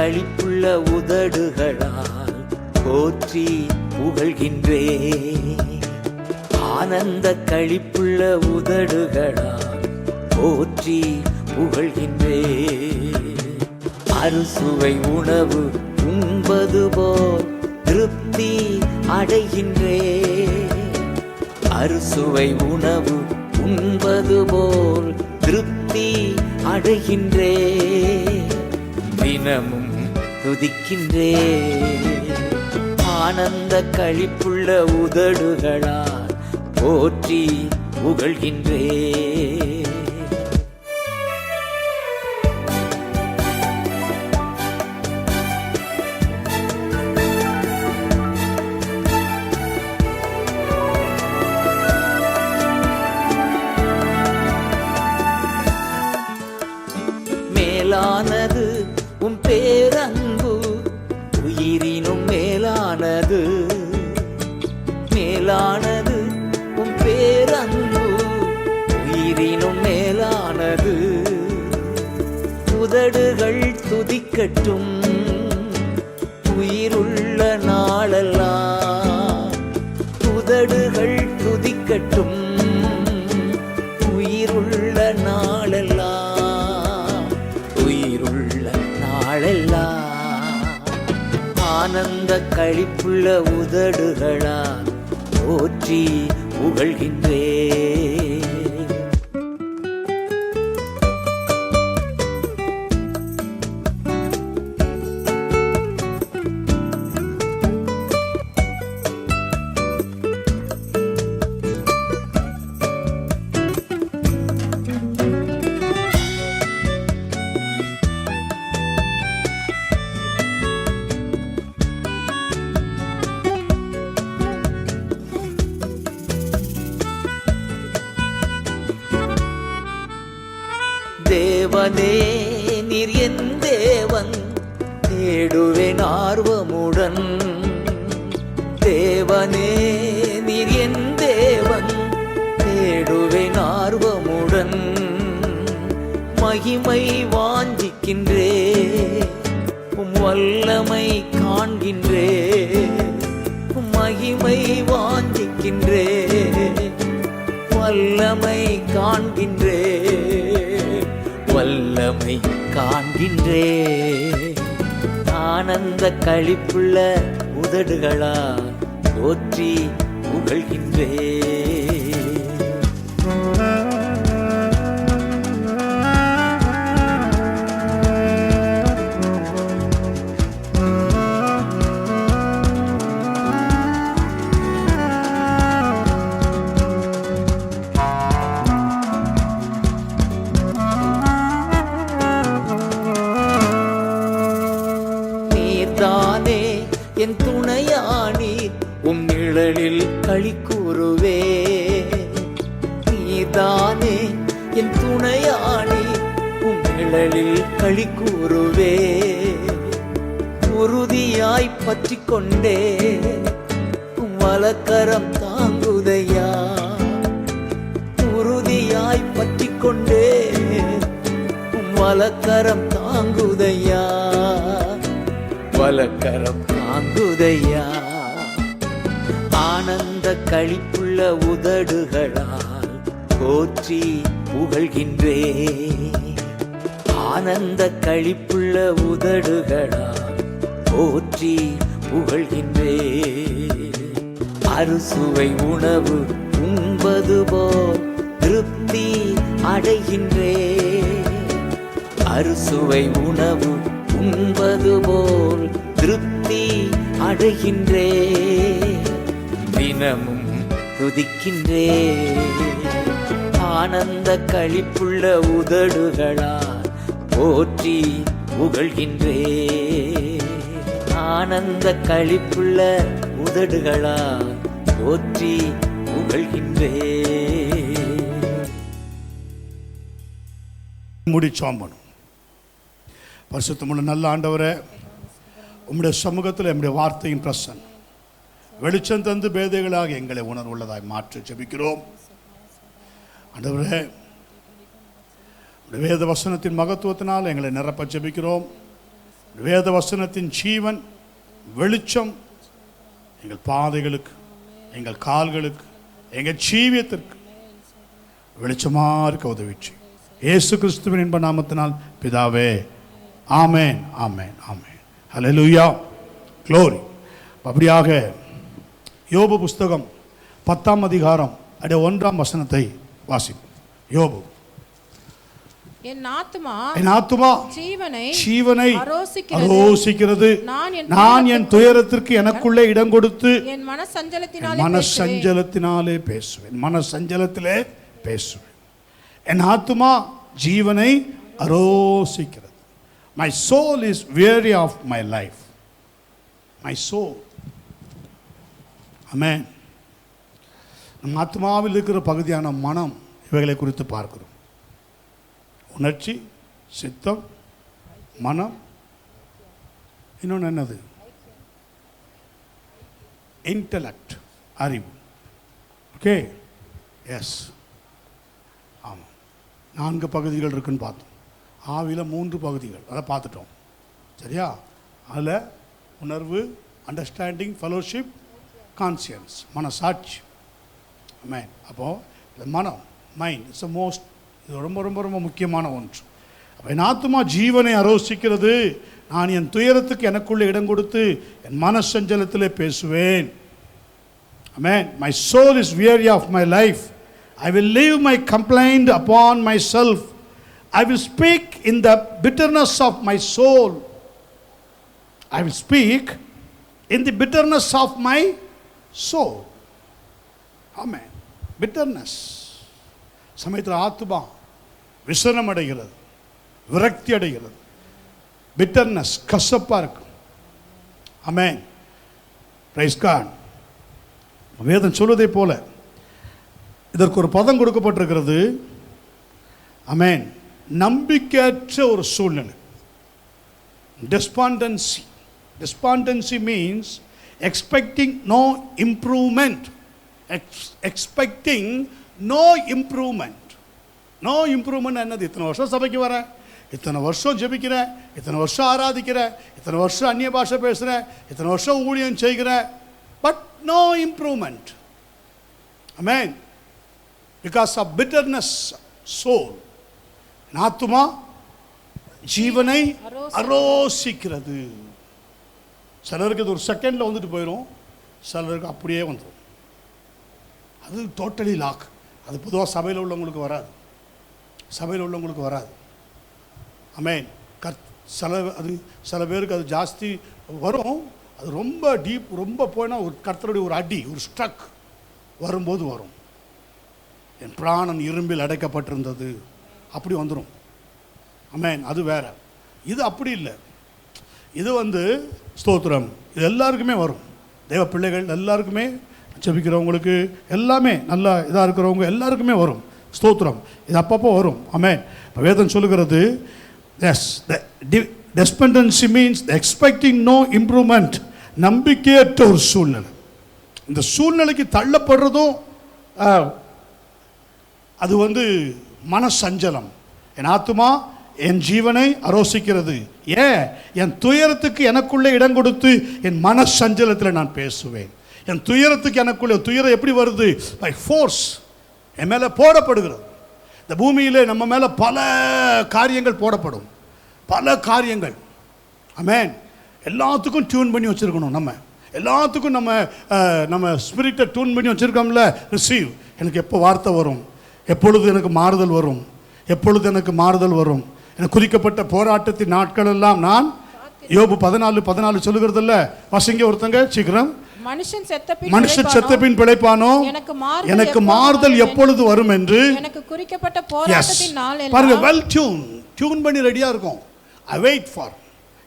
களிப்புள்ள உதடுகளால் போற்றி புகழ்கின்றே. ஆனந்த களிப்புள்ள உதடுகளால் போற்றி புகழ்கின்றே. அறுசுவை உணவு உண்பது போல் திருப்தி அடைகின்றே. அறுசுவை உணவு உண்பது போல் திருப்தி அடைகின்றே. தினமும் துதிக்கின்றே. ஆனந்த களிப்புள்ள உதடுகளால் போற்றி புகழ்கின்றே. மேலானது உம் பேரன்பு, உயிரினும் மேலானது. மேலானது உம் பேரன்பு, உயிரினும் மேலானது. உதடுகள் துதிக்கட்டும் உயிருள்ள நாளெல்லாம். உதடுகள் துதிக்கட்டும் உயிருள்ள நாளெல்லாம். ஆனந்த களிப்புள்ள உதடுகளால் போற்றி புகழ்கின்றே. தேவனே நீர் என் தேவன், தேடுவேன் ஆர்வமுடன். தேவனே நீர் என் தேவன், தேடுவேன் ஆர்வமுடன். மகிமை வாஞ்சிக்கின்றே, உம் வல்லமை காண்கின்றே. மகிமை வாஞ்சிக்கின்றே, வல்லமை காண்கின்றே. வல்லமை காண்கின்றே. ஆனந்த களிப்புள்ள உதடுகளால் போற்றி புகழ்கின்றே. தானே என் துணையானி, உம் நிழலில் களி கூறுவே. நீதானே என் துணையானி, உம் நிழலில் களி கூறுவே. உறுதியாய் பற்றி கொண்டே உம் வலக்கரம் தாங்குதையா. உறுதியாய் பற்றி கொண்டே உம் வலக்கரம் தாங்குதையா. வலக்கரம் தாங்குதையா. ஆனந்த களிப்புள்ள உதடுகளால் போற்றி புகழ்கின்றே. ஆனந்த களிப்புள்ள உதடுகளால் போற்றி புகழ்கின்றே. அறுசுவை உணவு உண்பது போல் திருப்தி அடைகின்றே. அறுசுவை உணவு உண்பது போல் திருப்தி அடைகின்றே. தினமும் துதிக்கின்றே. ஆனந்த களிப்புள்ள உதடுகளால் போற்றி புகழ்கின்றே. ஆனந்த களிப்புள்ள உதடுகளால் போற்றி புகழ்கின்றே. முடிச்சோம்பணும். பரிசுத்தமுள்ள நல்ல ஆண்டவரே, உம்முடைய சமூகத்தில் நம்முடைய வார்த்தையின் பிரசன் வெளிச்சம் தந்து பேதைகளாக எங்களை உணர்வுள்ளதாய் மாற்றி ஜெபிக்கிறோம். ஆண்டவரே, வேத வசனத்தின் மகத்துவத்தினால் எங்களை நிரப்ப ஜெபிக்கிறோம். வேத வசனத்தின் ஜீவன் வெளிச்சம் எங்கள் பாதைகளுக்கு, எங்கள் கால்களுக்கு, எங்கள் ஜீவியத்திற்கு வெளிச்சமாக இருக்க உதவிச்சு இயேசு கிறிஸ்துவின் இன்ப நாமத்தினால் பிதாவே, ஆமேன், ஆமேன், ஆமேன். ஹல்லேலூயா, க்ளோரி. அப்படியாக யோபு புஸ்தகம் 10ஆம் அதிகாரம் 1ஆம் வசனத்தை வாசிப்போம். யோபு. என் ஆத்துமா ஜீவனை அரோசிக்கிறது. நான் என் துயரத்திற்கு எனக்குள்ளே இடம் கொடுத்து என் மனசஞ்சலத்தினாலே பேசுவேன். மனசஞ்சலத்திலே பேசுவேன். என் ஆத்துமா ஜீவனை அரோசிக்கிறது. My soul is weary of my life. My soul. Amen. நம் ஆத்மாவில் இருக்கிற பகுதியான மனம், இவைகளை குறித்து பார்க்கிறோம். உணர்ச்சி, சித்தம், மனம், இன்னொன்று என்னது? இன்டலெக்ட், அறிவு. ஓகே, எஸ், ஆமாம். 4 பகுதிகள் இருக்குன்னு பார்த்தோம். ஆவியில் 3 பகுதிகள், அதை பார்த்துட்டோம். சரியா? அதில் உணர்வு, அண்டர்ஸ்டாண்டிங், ஃபெலோஷிப், கான்சியன்ஸ், மனசாட்சி. ஆமென். அப்போது இந்த மனம், மைண்ட், இட்ஸ் மோஸ்ட், இது ரொம்ப ரொம்ப ரொம்ப முக்கியமான ஒன்று. அப்போ என் ஆத்துமா ஜீவனை அரோசிக்கிறது. நான் என் துயரத்துக்கு எனக்குள்ளே இடம் கொடுத்து என் மனசஞ்சலத்திலே பேசுவேன். ஆமென். My soul is weary of my life. I will leave my complaint upon myself. I will speak in the bitterness of my soul. I will speak in the bitterness of my soul. Amen. Bitterness. சமயத்தில் ஆத்துமா விசனம் அடைகிறது, விரக்தி அடைகிறது. Bitterness, கசப்பாக இருக்கும். Amen. Praise God. வேதம் சொல்வதை போல இதற்கு ஒரு பதம் கொடுக்கப்பட்டிருக்கிறது. ஆமென். நம்பிக்கையற்ற ஒரு சூழ்நிலை. Despondency. Despondency means expecting no improvement. Expecting no improvement. No improvement என்னது? இத்தனை வருஷம் சபைக்கு வரேன், இத்தனை வருஷம் ஜெபிக்கிறேன், இத்தனை வருஷம் ஆராதிக்கிறேன், இத்தனை வருஷம் அந்நிய பாஷை பேசுகிறேன், இத்தனை வருஷம் ஊழியம் செய்கிறேன், பட் நோ இம்ப்ரூவ்மெண்ட். ஆமென். Because of bitterness soul. ஆத்துமா ஜீவனை அரோசிக்கிறது. சிலருக்கு இது ஒரு செகண்டில் வந்துட்டு போயிடும், சிலருக்கு அப்படியே வந்துடும். அது டோட்டலி லாக். அது பொதுவாக சபையில் உள்ளவங்களுக்கு வராது, சபையில் உள்ளவங்களுக்கு வராது. ஆமென். அது சில பேருக்கு அது ஜாஸ்தி வரும். அது ரொம்ப டீப், ரொம்ப போனால் ஒரு கர்த்தருடைய ஒரு அடி, ஒரு ஸ்ட்ரக் வரும்போது வரும். என் பிராணன் இரும்பில் அடைக்கப்பட்டிருந்தது, அப்படி வந்துடும். ஆமென். அது வேற. இது அப்படி இல்லை. இது ஸ்தோத்திரம், இது எல்லாருக்குமே வரும். தேவ பிள்ளைகள் எல்லாருக்குமே, ஜெபிக்கிறவங்களுக்கு எல்லாமே, நல்லா இதாக இருக்கிறவங்க எல்லாருக்குமே வரும். ஸ்தோத்திரம், இது அப்பப்போ வரும். ஆமென். இப்போ வேதம் சொல்லுகிறது, yes, despondency means expecting no improvement. நம்பிக்கையற்ற ஒரு சூழ்நிலை. இந்த சூழ்நிலைக்கு தள்ளப்படுறதும் அது மனசஞ்சலம். என் ஆத்துமா என் ஜீவனை அரோசிக்கிறது. ஏன்? என் துயரத்துக்கு எனக்குள்ளே இடம் கொடுத்து என் மனசஞ்சலத்தில் நான் பேசுவேன். என் துயரத்துக்கு எனக்குள்ளே, துயரம் எப்படி வருது? பை ஃபோர்ஸ் என் மேலே போடப்படுகிறது. இந்த பூமியிலே நம்ம மேலே பல காரியங்கள் போடப்படும், பல காரியங்கள். ஆமென். எல்லாத்துக்கும் டியூன் பண்ணி வச்சுருக்கணும். நம்ம எல்லாத்துக்கும் நம்ம ஸ்பிரிட்டை டியூன் பண்ணி வச்சுருக்கோம்ல. ரிசீவ். எனக்கு எப்போ வார்த்தை வரும், எப்பொழுது எனக்கு மாறுதல் வரும், எப்பொழுது எனக்கு மாறுதல் வரும். எனக்கு குறிக்கப்பட்ட போராட்டத்தின் நாட்கள் எல்லாம் நான், யோபு 14:14 சொல்லுகிறது இல்ல, வசங்க ஒருத்தங்க சீக்கிரம். மனுஷன் செத்த பின் பிழைப்பானோ, எனக்கு மாறுதல் எப்பொழுது வரும் என்று எனக்கு குறிக்கப்பட்ட போராட்டத்தின் நாள் எல்லாம். பாருங்க, வெல் டியூன் பண்ணி ரெடியா இருக்கும். ஐ வெயிட் ஃபார்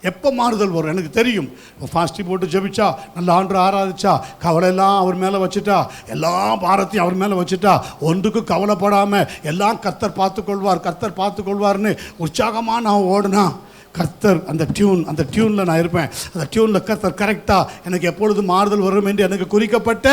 எப்போ மாறுதல் வரும். எனக்கு தெரியும். ஃபாஸ்டி போட்டு ஜெபிச்சா, நல்ல ஆண்டு ஆராதிச்சா, கவலையெல்லாம் அவர் மேலே வச்சுட்டா, எல்லா பாரத்தையும் அவர் மேலே வச்சுட்டா, ஒன்றுக்கும் கவலைப்படாமல் எல்லாம் கர்த்தர் பார்த்துக்கொள்வார், கர்த்தர் பார்த்துக்கொள்வார்னு உற்சாகமாக நான் ஓடுனா, கர்த்தர் அந்த டியூனில் நான் இருப்பேன். அந்த டியூனில் கர்த்தர் கரெக்டாக எனக்கு எப்பொழுது மாறுதல் வரும் என்று எனக்கு குறிக்கப்பட்ட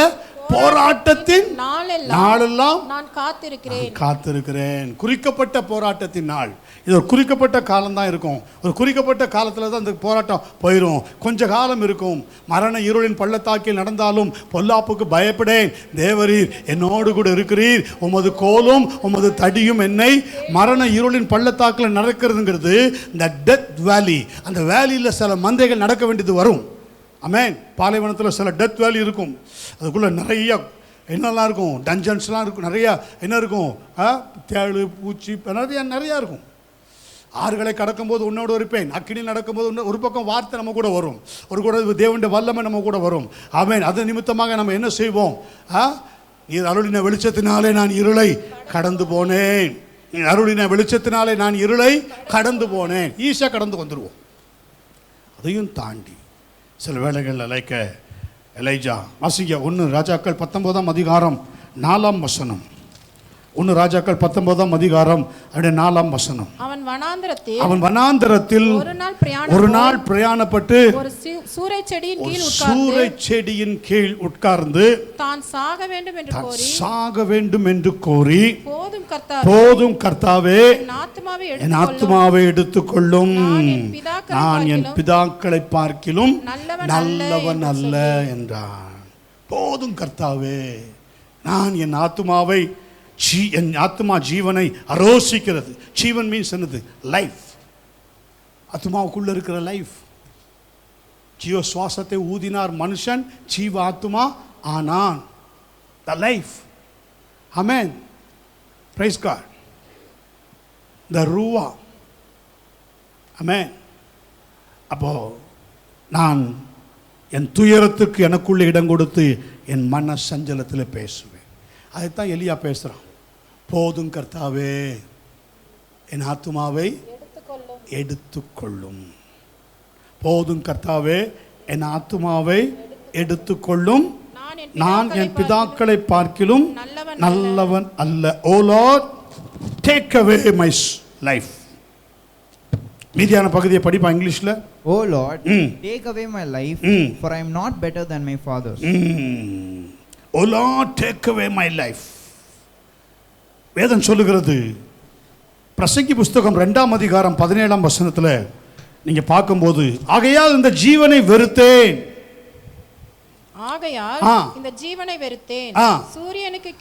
போராட்டத்தின் நாளெல்லாம் நாளெல்லாம் நான் காத்திருக்கிறேன். காத்திருக்கிறேன். குறிக்கப்பட்ட போராட்டத்தின் நாள். இது ஒரு குறிக்கப்பட்ட காலம் தான் இருக்கும். ஒரு குறிக்கப்பட்ட காலத்தில் தான் இந்த போராட்டம் போயிடும். கொஞ்ச காலம் இருக்கும். மரண இருளின் பள்ளத்தாக்கில் நடந்தாலும் பொல்லாப்புக்கு பயப்படேன், தேவரீர் என்னோடு கூட இருக்கிறீர், உமது கோலும் உமது தடியும் என்னை. மரண இருளின் பள்ளத்தாக்கில் நடக்கிறதுங்கிறது இந்த டெத் வேலி. அந்த வேலியில் சில மந்தைகள் நடக்க வேண்டியது வரும். ஆமென். பாலைவனத்தில் சில டெத் வேலி இருக்கும். அதுக்குள்ளே நிறைய என்னெல்லாம் இருக்கும், டஞ்சன்ஸ்லாம் இருக்கும், நிறையா என்ன இருக்கும், தேழு பூச்சி நிறையா இருக்கும். ஆறுகளை கடக்கும்போது உன்னோடு இருப்பேன், அக்கினியில் நடக்கும்போது ஒரு பக்கம் வார்த்தை நம்ம கூட வரும், ஒரு கூட தேவனுடைய வல்லமை நம்ம கூட வரும். ஆமென். அது நிமித்தமாக நம்ம என்ன செய்வோம், நீர் அருளின வெளிச்சத்தினாலே நான் இருளை கடந்து போனேன், நீர் அருளின வெளிச்சத்தினாலே நான் இருளை கடந்து போனேன். ஈஸியாக கடந்து வந்துடுவோம். அதையும் தாண்டி சில வேளைகளில் லைக்க எலைஜா வாசிங்க 1 ராஜாக்கள் 19ஆம் அதிகாரம் 4ஆம் வசனம். 1 ராஜாக்கள் 19ஆம் அதிகாரம் 4ஆம் வசனம். அவன் வனாந்தரத்தில் ஒரு நாள் பிரயாணப்பட்டு ஒரு சூரைச் செடியின் கீழ் உட்கார்ந்து தான் சாக வேண்டும் என்று கோரி, போதும் கர்த்தாவே என் ஆத்துமாவை எடுத்துக்கொள்ளும், நான் என் பிதாக்களை பார்க்கிலும் நல்லவன் அல்ல என்றான். போதும் கர்த்தாவே, நான் என் ஆத்துமாவை என் ஆத்மா ஜீவனை அரோசிக்கிறது. ஜீவன் மீன்ஸ் என்னது? லைஃப். ஆத்மாவுக்குள்ள இருக்கிற லைஃப். ஜீவ சுவாசத்தை ஊதினார் மனுஷன், ஜீவ ஆத்மா ஆனான். The life. Amen. Praise God. The ரூவா. ஆமென். அப்போ நான் என் துயரத்துக்கு எனக்குள்ள இடம் கொடுத்து என் மன சஞ்சலத்தில் பேசுவேன். அதைத்தான் எலியா பேசுகிறான். போதும் கர்த்தாவே, என் ஆத்துமாவை எடுத்துக்கொள்ளும். போதும் கர்த்தாவே, என் ஆத்துமாவை எடுத்துக்கொள்ளும், நான் என் பிதாக்களை பார்க்கிலும் நல்லவன் அல்ல. Oh Lord, take away my life. மீதியான பகுதியை படிப்பா இங்கிலீஷ்ல. Oh Lord, take away my life, for I am not better than my fathers. O Lord, take away my life. வேதம் சொல்லுகிறது, பிரசங்கி புஸ்தகம் 2ஆம் அதிகாரம் 17ஆம் வசனத்தில் நீங்க பார்க்கும்போது, ஆகையால் இந்த ஜீவனை வெறுத்தேன், இந்த ஜீவனை வெறுத்தேன், சூரியனுக்கு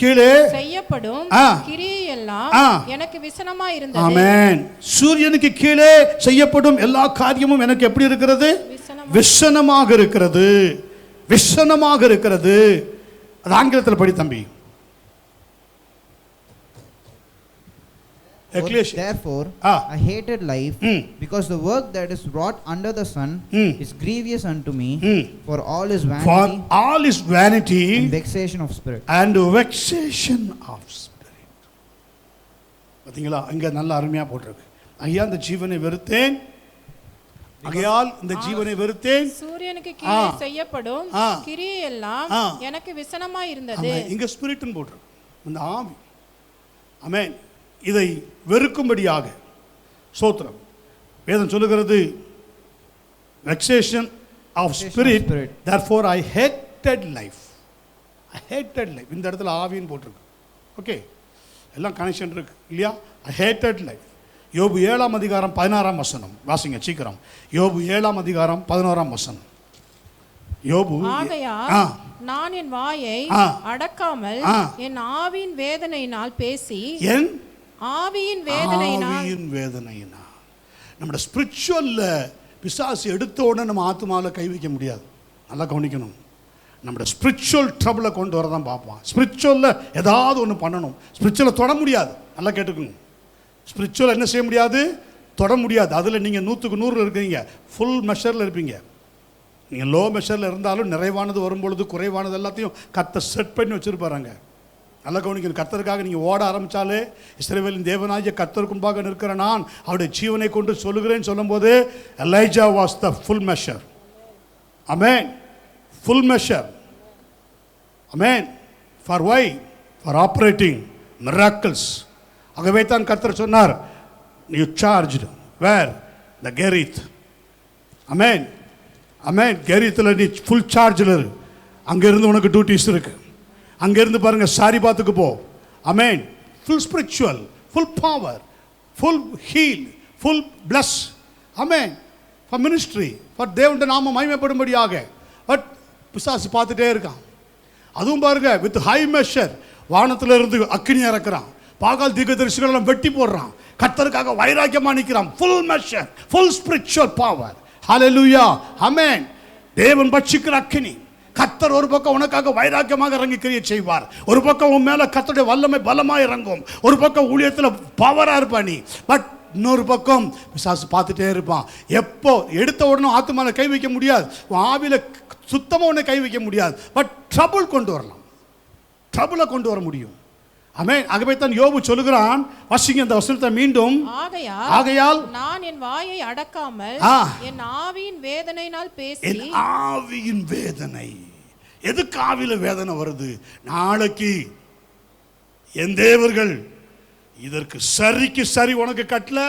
கீழே செய்யப்படும் கிரியையெல்லாம் எனக்கு விசனமாய் இருந்தது. ஆமென். சூரியனுக்கு கீழே செய்யப்படும் எல்லா காரியமும் எனக்கு எப்படி இருக்கிறது? விசனமாக இருக்கிறது. விஷனமாக இருக்கிறது. அது ஆங்கிலத்தில் படி தம்பி. Therefore I hated life, because the work that is wrought under the sun is grievous unto me, for all is vanity and vexation of spirit. பாத்தீங்களா, அங்க நல்ல அருமையா போட்டிருக்கு. ஐயா, இந்த ஜீவனை வெறுத்தேன், ஆகையால் இந்த ஜீவனை வெறுத்தேன், சூரியனுக்கு கீழே செய்யப்படும் கிரியை எல்லாம் எனக்கு விசனமாய் இருந்தது. இங்க ஸ்பிரிட்னு போட்டிருக்கு, இந்த ஆவி. ஆமென். இதை வெறுக்கும்படியாக ஸ்தோத்திரம். வேதம் சொல்லுகிறது, vexation of spirit, therefore I hated life. I hated life. இந்த இடத்துல ஆவின்னு போட்டிருக்கு. ஓகே, எல்லாம் கனெக்ஷன் இருக்கு இல்லையா? I hated life. யோபு 7ஆம் அதிகாரம் 16ஆம் வசனம் வாசிங்க சீக்கிரம். யோபு 7ஆம் அதிகாரம் 11ஆம் வசனம். யோபு, ஆகையால் நான் என் வாயை அடக்காமல் என் ஆவியின் வேதனையினால் பேசி, என் ஆவியின் வேதனையினால். நம்ம ஸ்பிரிச்சுவல்ல பிசாசு எடுத்த உடனே நம்ம ஆத்மாவில் கை வைக்க முடியாது. நல்லா கவனிக்கணும். நம்ம ஸ்பிரிச்சுவல் ட்ரபிளை கொண்டு வரதான் பார்ப்பான். ஸ்பிரிச்சுவல்ல ஏதாவது ஒன்று பண்ணணும். ஸ்பிரிச்சுவலை தொட முடியாது. நல்லா கேட்டுக்கணும். ஸ்பிரிச்சுவல் என்ன செய்ய முடியாது? தொட முடியாது. அதில் நீங்கள் 100க்கு 100 இருக்கிறீங்க, ஃபுல் மெஷரில் இருப்பீங்க. நீங்கள் லோ மெஷரில் இருந்தாலும் நிறைவானது வரும்பொழுது குறைவானது எல்லாத்தையும் கர்த்தர் செட் பண்ணி வச்சுருப்பாருங்க. நல்லா கவனிக்கணும். கர்த்தருக்காக நீங்கள் ஓட ஆரம்பித்தாலே, இஸ்ரவேலின் தேவனாகிய கர்த்தருக்கு முன்பாக நிற்கிற நான் அவருடைய ஜீவனை கொண்டு சொல்லுகிறேன்னு சொல்லும்போது, Elijah was the full measure. ஆமென். Full measure. ஆமென். For why? For operating miracles. ஆகவே தான் கர்த்தர் சொன்னார், யூ சார்ஜ்டு வேர் த கெரித். ஆமென். ஆமென். கெரித்தில் நீ ஃபுல் சார்ஜில் இரு. அங்கேருந்து உனக்கு டியூட்டிஸ் இருக்கு. அங்கேருந்து பாருங்க சாரிபாத்துக்கு போ. Amen. Full spiritual, full power, full heal, full bless. Amen. For ministry, for தேவனுடைய நாமம் மகிமைப்படும்படியாக. பட் பிசாசு பார்த்துட்டே இருக்கான். அதுவும் பாருங்க வித் ஹை மெஷர் வானத்தில் இருந்து அக்கினி இறக்குறான். பாகால் தீர்க்கதரிசிகளெல்லாம் வெட்டி போடுறான். கர்த்தருக்காக வைராக்கியமா நிற்கிறான். Full measure, full spiritual power. Hallelujah. Amen. தேவன் பட்சிக்கிற அக்கினி. கர்த்தர் ஒரு பக்கம் உனக்காக வைராக்கியமாக இறங்கி கிரியை செய்வார். ஒரு பக்கம் உன் மேல கர்த்தருடைய வல்லமை பலமாக இறங்கும். ஒரு பக்கம் ஊழியத்தில் பவரா இருப்பா நீ. பட் இன்னொரு பக்கம் பிசாசு பார்த்துட்டே இருப்பான். எப்போ எடுத்த உடனே ஆத்துமால கை வைக்க முடியாது, ஆவில சுத்தமாக உன்னை கை வைக்க முடியாது. பட் ட்ரபுள் கொண்டு வரலாம், ட்ரபுளை கொண்டு வர முடியும். ஆமென். ஆகவே தான் யோபு சொல்லுகிறான், வாசிங்க அந்த வசனத்தை மீண்டும். ஆகையால் நான் என் வாயை அடக்காமல் என் ஆவியின் வேதனையினால் பேசி. என் ஆவியின் வேதனை. எதுக்கு ஆவியில வேதனை வருது? நாளைக்கு என் தேவர்கள் இதற்கு சரிக்கு சரி உனக்கு கட்டல,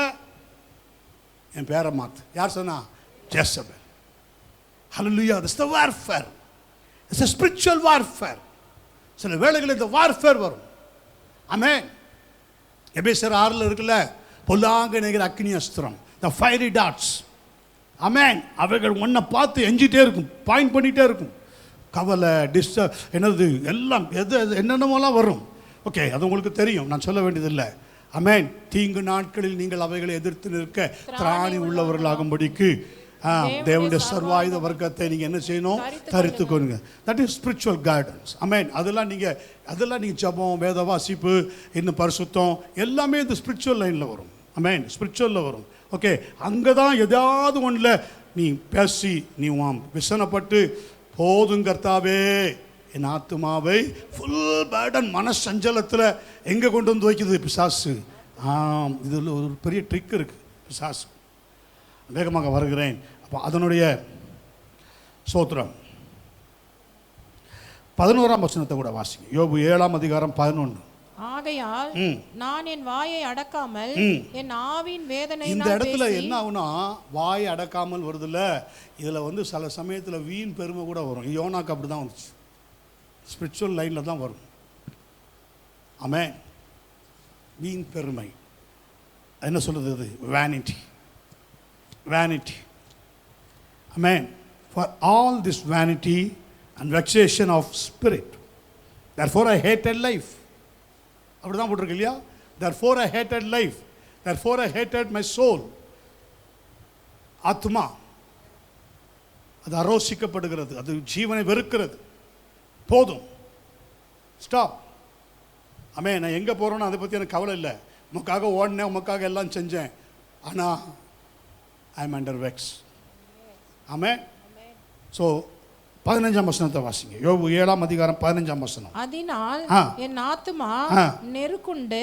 என் பேரை மாத்து. யார் சொன்னா? Jezebel. Hallelujah. That's the warfare. It's a spiritual warfare. சில வேளைகளில் இந்த வார்ஃபேர் வரும். ஆமென். எபேசியர் 6 இருக்குல்ல, பொல்லாங்க நெகிற அக்னி அஸ்திரம், the fiery darts. ஆமென். அவைகள் ஒன்றை பார்த்து எஞ்சிட்டே இருக்கும், பாயிண்ட் பண்ணிகிட்டே இருக்கும். கவலை, என்னது எல்லாம் என்னென்னமோலாம் வரும். ஓகே, அது உங்களுக்கு தெரியும், நான் சொல்ல வேண்டியதில்லை. ஆமென். தீங்கு நாட்களில் நீங்கள் அவைகளை எதிர்த்து நிற்க திராணி உள்ளவர்களாகும்படிக்கு தேவனுடைய சர்வாயுத வர்க்கத்தை நீங்கள் என்ன செய்யணும்? தரித்துக்கொள்ளுங்க. That is spiritual guidance. Amen. அதெல்லாம் நீங்கள் ஜபம், வேத வாசிப்பு, இன்னும் பரிசுத்தம் எல்லாமே இந்த ஸ்பிரிச்சுவல் லைனில் வரும். ஆமென். ஸ்பிரிச்சுவலில் வரும். ஓகே, அங்கே தான் ஏதாவது ஒன்றில் நீ பேசி நீ விசனப்பட்டு போதும் கர்த்தாவே என் ஆத்துமாவை ஃபுல் பேர்டன் மனசஞ்சலத்தில் எங்கே கொண்டு வந்து வைக்குது பிசாசு. இதில் ஒரு பெரிய ட்ரிக் இருக்குது பிசாசு. வேகமாக வருகிறேன். அப்போ அதனுடைய சோத்திரம் 11ஆம் வசனத்தை கூட வாசிங்க. யோபு 7ஆம் அதிகாரம் 11. ஆகையால் நான் என் வாயை அடக்காமல் என் ஆவியின் வேதனை. இந்த இடத்துல என்ன ஆகுனா, வாயை அடக்காமல் வருதுல்ல, இதில் சில சமயத்தில் வீண் பெருமை கூட வரும். யோனாக்கு அப்படி தான் வந்துச்சு. ஸ்பிரிச்சுவல் லைனில் தான் வரும். ஆமென். வீண் பெருமை என்ன சொல்லுது? இது vanity. Vanity. Amen. For all this vanity and vexation of spirit, therefore I hated life. அப்படிதான் போட்டிருக்கு இல்லையா? Therefore I hated life. Therefore I hated my soul. ஆத்மா அது அரோசிக்கப்படுகிறது, அது ஜீவனை வெறுக்கிறது. போதும், ஸ்டாப். ஆமே, நான் எங்கே போகிறேன்னு அதை பற்றி எனக்கு கவலை இல்லை. உமக்காக ஓடினேன், உமக்காக எல்லாம் செஞ்சேன். ஆனால் I am under vex. Amen. So 15ஆம் வசனத்தை வாசிங்க. யோபு 7ஆம் அதிகாரம் 15ஆம் வசனம். அதனால் என் ஆத்துமா நெருக்குண்டு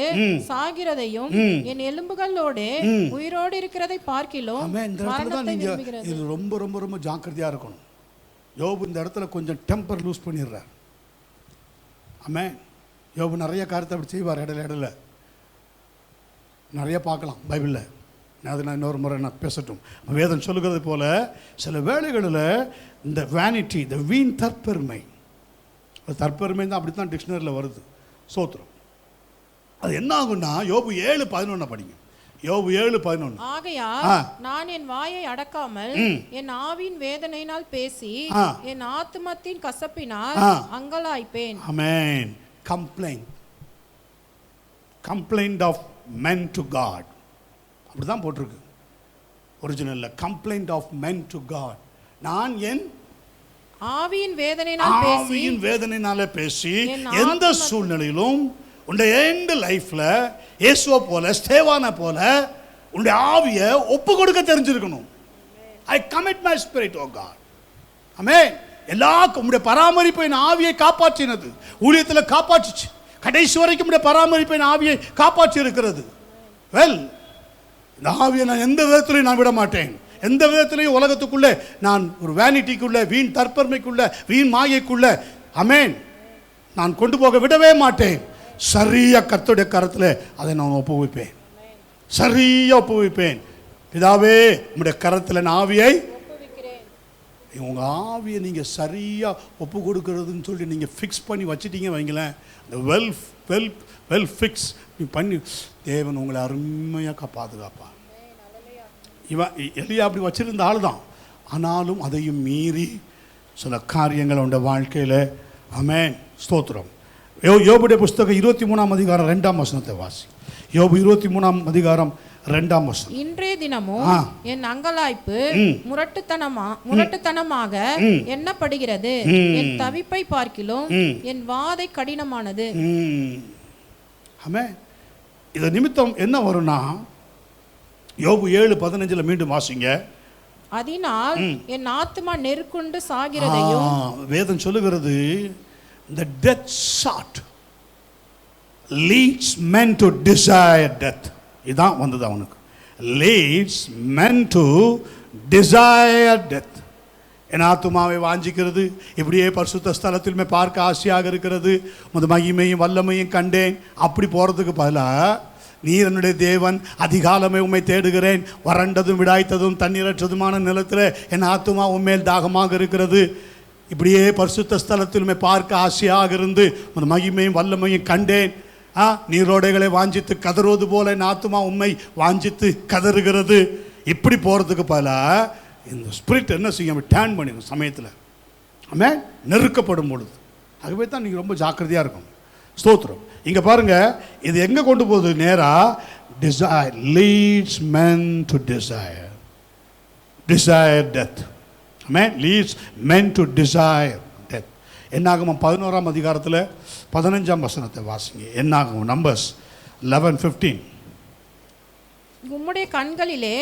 சாகிறதையும் என் எலும்புகளோடு உயிரோடு இருக்கிறதை பார்க்கிலும் மரணத்தை விரும்புகிறது. இது ரொம்ப ரொம்ப ரொம்ப ஜாக்கிரதையா இருக்கணும். யோபு இந்த இடத்துல கொஞ்சம் டெம்பர் லூஸ் பண்ணிடுறார். ஆமென். யோபு நிறைய காரியத்தை அப்படி செய்வார். இடையில நிறைய பார்க்கலாம் பைபிளில். அது நான் இன்னொரு முறை நான் பேசட்டும். வேதம் சொல்லுகிறது போல சில வேளைகளில் இந்த வேனிட்டி, இந்த வீண் தற்பெருமை, தற்பெருமை தான் அப்படி தான் டிக்ஷனரியில் வருது. சோத்திரம். அது என்ன ஆகுன்னா, யோபு 7:11 படிங்க. யோபு 7:11. ஆகையால் நான் என் வாயை அடக்காமல் என் ஆவியின் வேதனையினால் பேசி என் ஆத்துமத்தின் கசப்பினால் அங்கலாய்ப்பேன். Amen. Complaint of men to God. அப்படிதான் போட்டிருக்கு ஒரிஜினல்ல. Complaint of men to God. நான் என் ஆவியின் வேதனையினாலே பேசி எந்த சூழ்நிலையிலும் உன்னுடைய எந்த லைஃப்ல இயேசுவை போல, ஸ்தேவானை போல உன்னுடைய ஆவியை ஒப்பு கொடுக்க தெரிஞ்சிருக்கணும். I commit my spirit oh God. Amen. எல்லா உம்முடைய பராமரிப்பை என் ஆவியை காப்பாற்றினது, ஊழியத்தில் காப்பாற்றிச்சு. கடைசி வரைக்கும் உம்முடைய பராமரிப்பை என் ஆவியை காப்பாற்றி இருக்கிறது. வெல், இந்த ஆவியை நான் எந்த விதத்திலையும் நான் விட மாட்டேன். எந்த விதத்திலையும் உலகத்துக்குள்ளே நான் ஒரு வேனிட்டிக்குள்ள, வீண் தற்பெருமைக்குள்ள, வீண் மாயைக்குள்ள, ஆமென், நான் கொண்டு போக விடவே மாட்டேன். சரியா கர்த்தருடைய கரத்தில் அதை நான் ஒப்புவிப்பேன். சரியா ஒப்புவிப்பேன். பிதாவே, உம்முடைய கரத்தில் நான் ஆவியை உங்கள் ஆவியை நீங்கள் சரியாக ஒப்பு கொடுக்கறதுன்னு சொல்லி நீங்கள் ஃபிக்ஸ் பண்ணி வச்சுட்டீங்க வைங்களேன், இந்த வெல் ஃபிக்ஸ் நீ பண்ணி தேவன் உங்களை அருமையாக பாதுகாப்பா. இவன் எலியா அப்படி வச்சிருந்த ஆள் தான். ஆனாலும் அதையும் மீறி சில காரியங்கள் அவனுடைய வாழ்க்கையில். ஆமென், ஸ்தோத்திரம். யோபுடைய புஸ்தகம் 23ஆம் அதிகாரம் 2ஆம் வசனத்தை வாசி. யோபு 23ஆம் அதிகாரம் 2ஆம் வசனம். இன்றைய தினமும் என் அங்கலாய்ப்பு முரட்டுத்தனமாக எண்ணப்படுகிறது, என் தவிப்பை பார்க்கிலும் என் வாதை கடினமானது. ஆமென். இது நிமித்தம் என்ன வரும்னா, யோபு 7:15 மீண்டும் வாசிங்க. அதனால் என் ஆத்துமா நெருக்குண்டு சாகிறதையும். வேதம் சொல்லுகிறது, the death shot leads men to desire death. இதான் வந்தது அவனுக்கு. leads men to desire death. என் ஆத்துமாவை வாஞ்சிக்கிறது, இப்படியே பரிசுத்த ஸ்தலத்திலுமே பார்க்க ஆசையாக இருக்கிறது, உமது மகிமையும் வல்லமையும் கண்டேன். அப்படி போகிறதுக்கு பதிலாக, நீர் என்னுடைய தேவன், அதிகாலமே உம்மை தேடுகிறேன், வறண்டதும் விடாய்த்ததும் தண்ணீரற்றதுமான நிலத்தில் என் ஆத்துமா உம்மேல் தாகமாக இருக்கிறது, இப்படியே பரிசுத்த ஸ்தலத்திலுமே பார்க்க ஆசையாக இருந்து உமது மகிமையும் வல்லமையும் கண்டேன். நீரோடைகளை வாஞ்சித்து கதறுவது போல என் ஆத்துமா உம்மை வாஞ்சித்து கதறுகிறது. இப்படி போகிறதுக்கு பதிலாக இந்த ஸ்பிரிட் என்ன செய்யும், டேர்ன் பண்ணிடும் சமயத்தில். ஆமென், நெருக்கப்படும் பொழுது. ஆகவே தான் நீங்கள் ரொம்ப ஜாக்கிரதையாக இருக்கும். ஸ்தோத்திரம். இங்கே பாருங்கள், இது எங்கே கொண்டு போகுது? நேராக desire leads men to desire death. Amen. Leads men to desire death. என்னாகமம் 11ஆம் அதிகாரத்தில் 15ஆம் வசனத்தை வாசிங்க. என்னாகமம் நம்பர்ஸ் 11:15. உம்முடைய கண்களிலே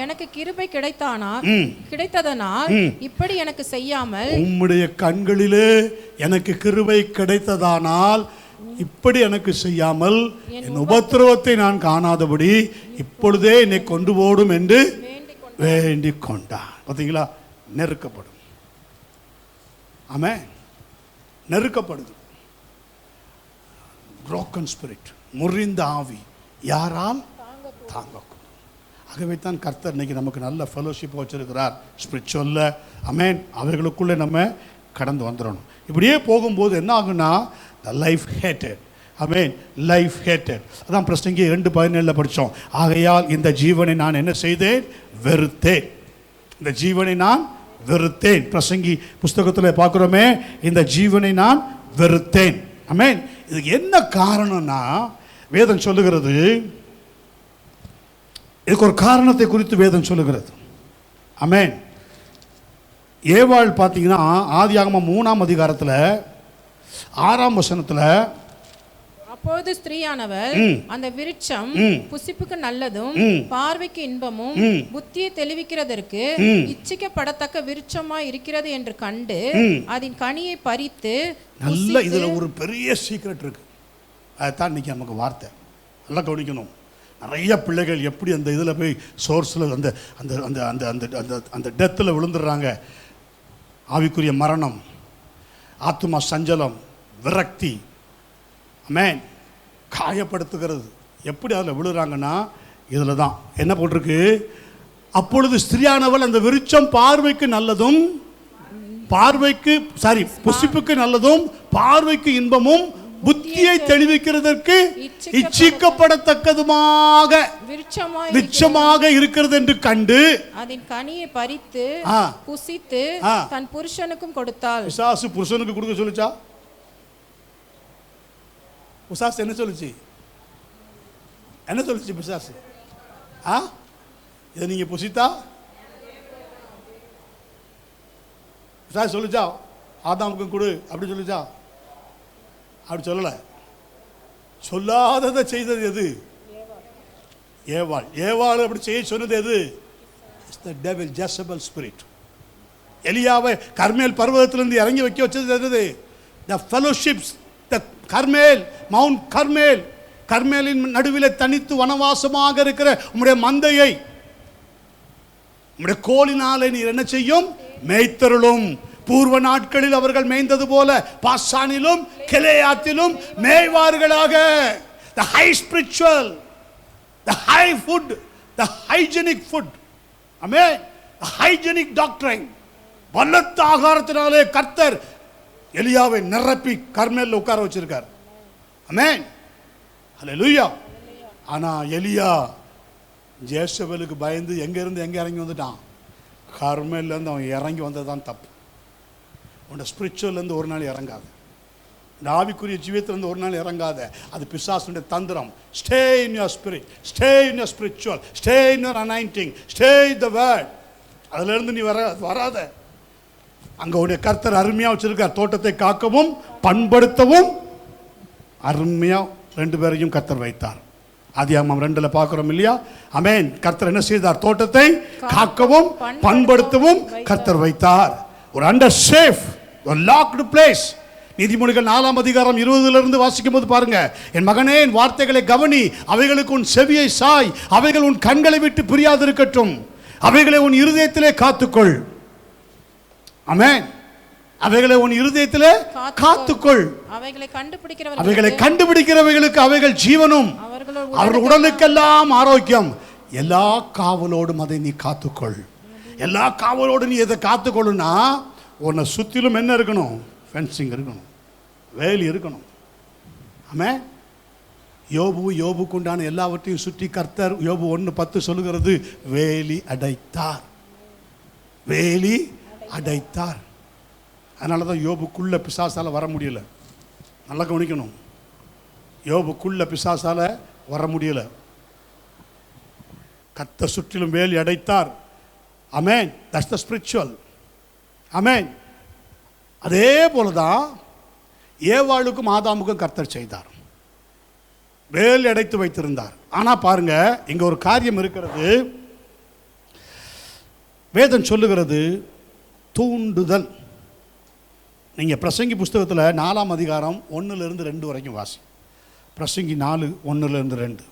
எனக்கு கிருபை கிடைத்ததனால் இப்படி எனக்கு செய்யாமல். உம்முடைய கண்களிலே எனக்கு கிருபை கிடைத்ததானால் இப்படி எனக்கு செய்யாமல் என் உபத்திரவத்தை நான் காணாதபடி இப்பொழுதே என்னை கொண்டு போடும் என்று வேண்டிக் கொண்டான். பார்த்தீங்களா, நெருக்கப்படும். ஆமென், நெருக்கப்படுது. broken spirit, முறிந்த ஆவி யாரால் தாங்கக்கூடும். ஆகவே தான் கர்த்தர் இன்னைக்கு நமக்கு நல்ல ஃபெலோஷிப் வச்சிருக்கிறார் ஸ்பிரிச்சுவல்ல. ஆமென், அவர்களுக்குள்ளே நம்ம கடந்து வந்துடணும். இப்படியே போகும்போது என்ன ஆகுன்னா, லைஃப் ஹேட்டட். ஆமென், லைஃப் ஹேட்டட். அதான் பிரசங்கி 2:17 படித்தோம். ஆகையால் இந்த ஜீவனை நான் என்ன செய்தேன், வெறுத்தேன். இந்த ஜீவனை நான் வெறுத்தேன். பிரசங்கி புஸ்தகத்தில் பார்க்குறோமே, இந்த ஜீவனை நான் வெறுத்தேன். ஆமென். இதுக்கு என்ன காரணம்னா, வேதம் சொல்லுகிறது, இதுக்கு ஒரு காரணத்தை குறித்து வேதம் சொல்லுகிறது. ஆமென். ஏவாள் பார்த்தீங்கன்னா ஆதியாகமம் 3ஆம் அதிகாரத்தில் 6ஆம் வசனத்தில், அப்பொழுது ஸ்திரீயானவள் அந்த விருட்சம் புசிப்புக்கு நல்லதும் பார்வைக்கு இன்பமும் புத்தியை தெளிவிக்கிறதற்கு இச்சிக்கப்படத்தக்க விருட்சமாய் இருக்கிறது என்று கண்டு அதன் கனியை பறித்து. நல்ல இதுல ஒரு பெரிய சீக்ரெட் இருக்கு. அதுதான் இன்னைக்கு நமக்கு வார்த்தை. நல்லா கவனிக்கணும். நிறைய பிள்ளைகள் எப்படி அந்த இதில் போய் சோர்ஸில் அந்த அந்த அந்த அந்த அந்த அந்த அந்த டெத்தில் விழுந்துடுறாங்க. ஆவிக்குரிய மரணம், ஆத்துமா சஞ்சலம், விரக்தி, ஆமென், காயப்படுத்துகிறது. எப்படி அதில் விழுறாங்கன்னா, இதில் தான் என்ன போட்டிருக்கு, அப்பொழுது ஸ்திரியானவள் அந்த விருட்சம் பார்வைக்கு நல்லதும் புசிப்புக்கு நல்லதும் பார்வைக்கு இன்பமும் புத்தியை தெளிவிக்கிறதற்கு இச்சிக்கப்படத்தக்கதுமாக விருட்சமாக இருக்கிறது என்று கண்டு அதன் கனியை பறித்து புசித்து தன் புருஷனுக்கும் கொடுத்தாள். பிசாசு புருஷனுக்கு கொடுக்க சொல்லிச்சா? பிசாசு என்ன சொல்லுச்சு? பிசாசு இதை நீங்க புசித்தா பிசாசு சொல்லிச்சா ஆதாமுக்கு கொடு அப்படி சொல்லிச்சா? அப்படி சொல்லலை. சொல்லாததை செய்தது எது? ஏவாள். ஏவாள் அப்படி செய்ய சொன்னது எது? It's the devil, Jezebel spirit. எலியாவை கர்மேல் பர்வதத்திலிருந்து இறங்கி வைக்க வச்சது எது? தி ஃபெலோஷிப்ஸ், தி கர்மேல், மவுண்ட் கர்மேல். கர்மேலின் நடுவில் தனித்து வனவாசமாக இருக்கிற உம்முடைய மந்தையை உம்முடைய கோலினாலே நீர் என்ன செய்யும்? மேய்த்தருளும். பூர்வ நாட்களில் அவர்கள் மேய்ந்தது போல பாசானிலும் கிளையாத்திலும் மேய்வார்களாக. the high spiritual, the high food, the hygienic food, amen, the hygienic doctrine, பலத்த ஆகாரத்தினாலே கர்த்தர் எலியாவை நிரப்பி கர்மேல்ல உட்கார வச்சிருக்கார். ஆமென், ஹல்லேலூயா. ஆனா எலியா ஜேசபேலுக்கு பயந்து எங்க இருந்து எங்க இறங்கி வந்துட்டான்? கர்மேல்ல இருந்து அவன் இறங்கி வந்ததுதான் தப்பு. உன்னோட ஸ்பிரிச்சுவல்ல இருந்து ஒரு நாள் இறங்காது, இந்த ஆவிக்குரிய ஜீவியத்திலிருந்து ஒரு நாள் இறங்காத. அது பிசாசுடைய தந்திரம். Stay in your spirit, stay in your spiritual, stay in your anointing, stay in the word. அதுல இருந்து நீ வராத. அங்க உடைய கர்த்தர் அருமையா வச்சிருக்கார். தோட்டத்தை காக்கவும் பண்படுத்தவும் அருமையா 2 பேரையும் கர்த்தர் வைத்தார். ஆதியாகமம் 2ல பார்க்கிறோம் இல்லையா? ஆமென். கர்த்தர் என்ன செய்தார்? தோட்டத்தை காக்கவும் பண்படுத்தவும் கர்த்தர் வைத்தார். ஒரு அண்டர் சேஃப், ஒரு லாக்டு பிளேஸ். நீதிமொழிகள் 4ஆம் அதிகாரம் 20 வாசிக்கும் போது பாருங்க, என் மகனே என் வார்த்தைகளை கவனி, அவைகளுக்கு உன் செவியை சாய், அவைகள் உன் கண்களை விட்டு பிரியாதிருக்கட்டும், அவைகளை உன் இருதயத்திலே காத்துக்கொள். ஆமென். அவைகளை உன் இருதயத்திலே காத்துக்கொள். அவைகளை கண்டுபிடிக்கிறவைகளுக்கு அவைகள் ஜீவனும், அவர்கள் உடலுக்கெல்லாம் ஆரோக்கியம். எல்லா காவலோடும் அதை நீ காத்துக்கொள். எல்லா காவலோடு நீ எதை காத்துக்கொள்ளுனா, உன்னை சுற்றிலும் என்ன இருக்கணும்? ஃபென்சிங் இருக்கணும், வேலி இருக்கணும். ஆமென். யோபுக்கு உண்டான எல்லாவற்றையும் சுற்றி கர்த்தர் யோபு 1:10 சொல்லுகிறது, வேலி அடைத்தார், வேலி அடைத்தார். அதனால தான் யோபுக்குள்ள பிசாசால வர முடியல. நல்லா கவனிக்கணும், யோபுக்குள்ள பிசாசால வர முடியல. கர்த்தர் சுற்றிலும் வேலி அடைத்தார். ஆமென். That's the spiritual. ஆமென். அதே போலதான் ஏவாளுக்கும் ஆதாமுக்கும் கர்த்தர் செய்தார், வேலி அடைத்து வைத்திருந்தார். ஆனா பாருங்க, இங்க ஒரு காரியம் இருக்கிறது. வேதம் சொல்லுகிறது தூண்டுதல். நீங்க பிரசங்கி புஸ்தகத்தில் 4ஆம் அதிகாரம் 1லிருந்து 2 வரைக்கும் வாசி. பிரசங்கி 4 1லிருந்து 2.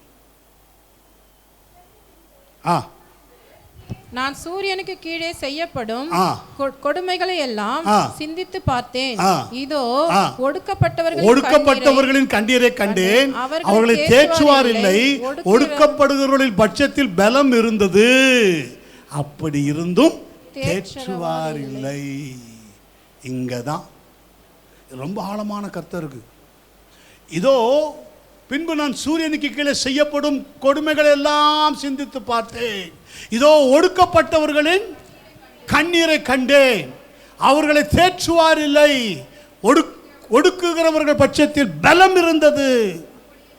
நான் சூரியனுக்கு கீழே செய்யப்படும் கொடுமைகளை எல்லாம் சிந்தித்து பார்த்தேன். இதோ ஒடுக்கப்பட்டவர்களின் கண்ணீரை கண்டேன், அவர்களை தேற்றுவார் இல்லை. ஒடுக்கப்படுகிறவர்களின் பட்சத்தில் பலம் இருந்தது, அப்படி இருந்தும் தேற்றுவார் இல்லை. இங்கதான் ரொம்ப ஆழமான கர்த்தர் இருக்கு. இதோ பின்பு நான் சூரியனுக்கு கீழே செய்யப்படும் கொடுமைகள் எல்லாம் சிந்தித்து பார்த்தேன். இதோ ஒடுக்கப்பட்டவர்களின் கண்ணீரை கண்டேன், அவர்களை தேற்றுவார் இல்லை. ஒடுக்குகிறவர்கள் பட்சத்தில் பலம் இருந்தது.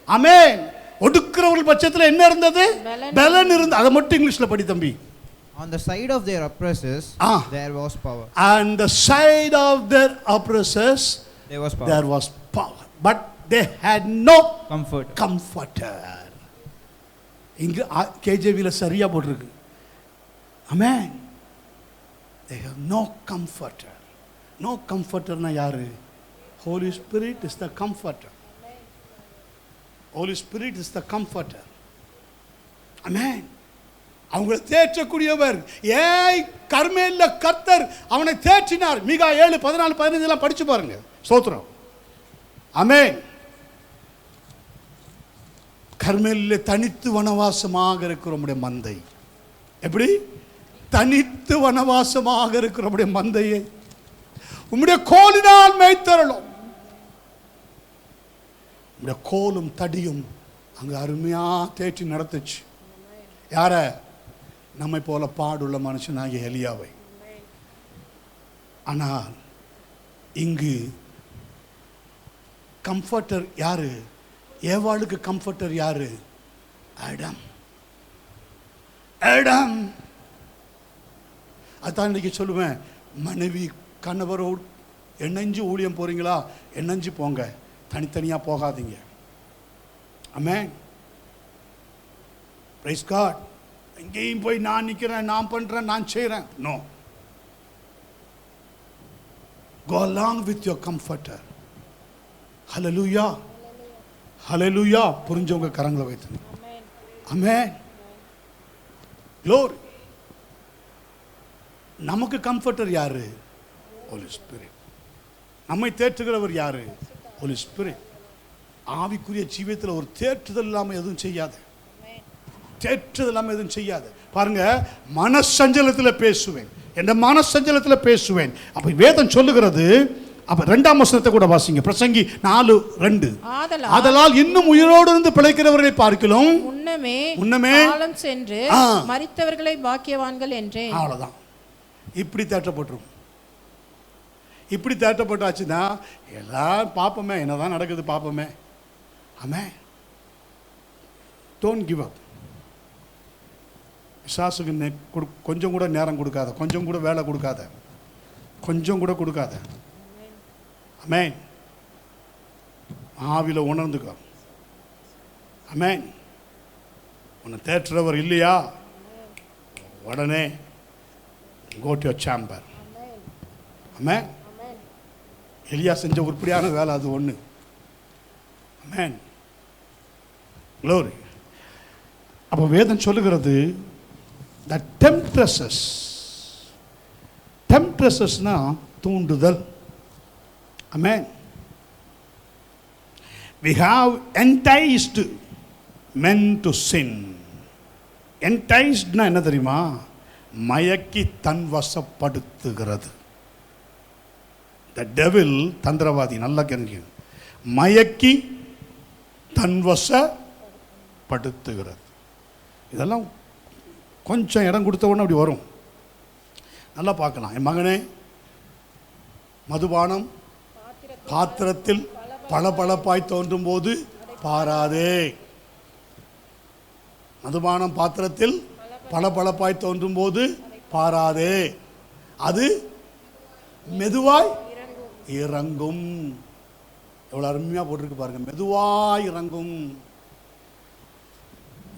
ஆமென். ஒடுக்குகிறவர்கள் பட்சத்தில் என்ன இருந்தது? பலன் இருந்தது. அதை மட்டும் இங்கிலீஷ்ல படி தம்பி. On the side of their oppressors there was power. On the side of their oppressors there was power. But they had no comforter. இங்க கேஜேவில சரியா போட்டிருக்கு. ஆமென். They have no comforter. No comforter na யாரு? Holy Spirit is the comforter. Holy Spirit is the comforter. Amen. அவங்களை தேற்றக்கூடியவர். ஏய் கர்மேல்ல கர்த்தர் அவனை தேற்றினார். மீகா 7:14-15 எல்லாம் படிச்சு பாருங்க. ஸ்தோத்திரம். ஆமென். கர்மேலிலே தனித்து வனவாசமாக இருக்கிற நம்முடைய மந்தை. எப்படி? தனித்து வனவாசமாக இருக்கிற நம்முடைய மந்தையை உம்முடைய கோலினால் மேய்த்தருளும். உம்முடைய கோலும் தடியும் அங்க அருமையா தேற்றி நடத்துச்சு. யார? நம்மை போல பாடுள்ள மனுஷனாகிய எலியாவை. ஆனால் இங்கு கம்ஃபர்டர் யாரு? ஏவாளுக்கு கம்ஃபர்டர் யாரு? ஆடம். ஆடம். அதான் இன்னைக்கு சொல்லுவேன், மனைவி கணவரோடு எண்ணஞ்சு ஊழியம் போறீங்களா? எண்ணஞ்சு போங்க, தனித்தனியா போகாதீங்க. ஆமென். Praise God. எங்கேயும் போய் நான் நிற்கிறேன், நான் பண்றேன், நான் செய்கிறேன். No. Go along with your comforter. Hallelujah. Hallelujah. புரிஞ்சவங்க கரங்களை வைத்து. ஆமென். Glory. நமக்கு கம்ஃபர்டர் யாரு? Holy Spirit. நம்மை தேற்றுகிறவர் யாரு? Holy Spirit. ஆவிக்குரிய ஜீவியத்தில் ஒரு தேற்றுதல் இல்லாமல் எதுவும் செய்யாது. தேற்றுதல் இல்லாமல் எதுவும் செய்யாது. பாருங்க, மனசஞ்சலத்தில் பேசுவேன். என்ற மனசஞ்சலத்தில் பேசுவேன். அப்ப வேதம் சொல்லுகிறது. அப்ப 2ஆம் வசனத்தை கூட வாசிங்க. பிரசங்கி 4:2. ஆதலால் இன்னும் உயிரோடு இருந்து பிழைக்கிறவர்களை பார்க்கலாம் முன்னமே காலம் சென்று மரித்தவர்களை பாக்கியவான்கள் என்றேன். அவ்வளவுதான். இப்படி தேட்டப்பட்டுரும். இப்படி தேட்டப்பட்டாச்சுன்னா எல்லாம் பாப்பமே, என்னதான் நடக்குது பாப்பமே. ஆமென். Don't give up. விசுவாசுக்கு கொஞ்சம் கூட நேரம் கொடுக்காத, கொஞ்சம் கூட வேலை கொடுக்காத, கொஞ்சம் கூட கொடுக்காத. ஆமென். ஆவில உணர்ந்துக்கோ. ஆமென். உன்னை தேற்றுறவர் இல்லையா, உடனே go to your chamber. ஆமென். எலியா செஞ்ச உருப்படியான வேலை அது ஒன்று. ஆமென். glory. அப்போ வேதம் சொல்லுகிறது the temptresses தூண்டுதல். ஆமென். we have enticed men to sin. enticed என்ன தெரியுமா? மயக்கி தன் வசப்படுத்துகிறது. the devil தந்திரவாதி. நல்லா கேளுங்க. மயக்கி தன் வசப்படுத்துகிறது. இதெல்லாம் கொஞ்சம் இடம் கொடுத்த உடனே அப்படி வரும். நல்லா பார்க்கலாம். என் மகனே, மதுபானம் பாத்திரத்தில் பளபளப்பாய் தோன்றும் போது பாராதே. மதுபானம் பாத்திரத்தில் பளபளப்பாய் தோன்றும் போது பாராதே, அது மெதுவாய் இறங்கும். எவ்வளவு அருமையா போட்டிருக்கு பாருங்க. மெதுவாய் இறங்கும்,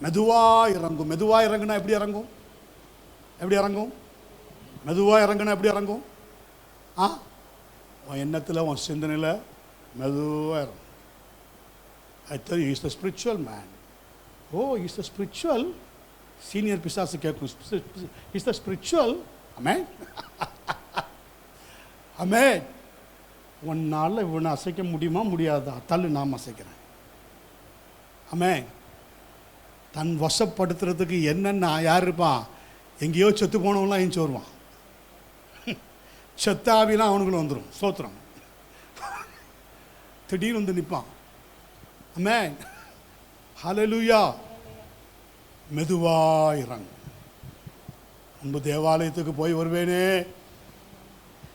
மெதுவாய் இறங்கும். மெதுவாய் இறங்குனா எப்படி இறங்கும்? எப்படி இறங்கும்? மெதுவாய் இறங்குனா எப்படி இறங்கும்? உன் எண்ணத்தில், உன் சிந்தனையில் மெதுவாக இறங்கும். I tell you, he's the spiritual man. Oh, he's the spiritual. Senior பிசாசு கேட்கும், he's the spiritual. Amen. Amen. உன்னால் இவனை அசைக்க முடியுமா முடியாதா? தள்ளு, நாம் அசைக்கிறேன். ஆமென். தன் வசப்படுத்துறதுக்கு என்னென்ன யார் இருப்பான்? எங்கேயோ செத்து போனவங்களாம் ஏஞ்சி வருவான். செத்தாவிலாம் அவனுக்குள்ள வந்துடும். ஸ்தோத்திரம். திடீர்னு வந்து நிற்பான். ஆமென். ஹல்லேலூயா. மெதுவாயிரங்கும். முன்பு தேவாலயத்துக்கு போய் வருவேனே,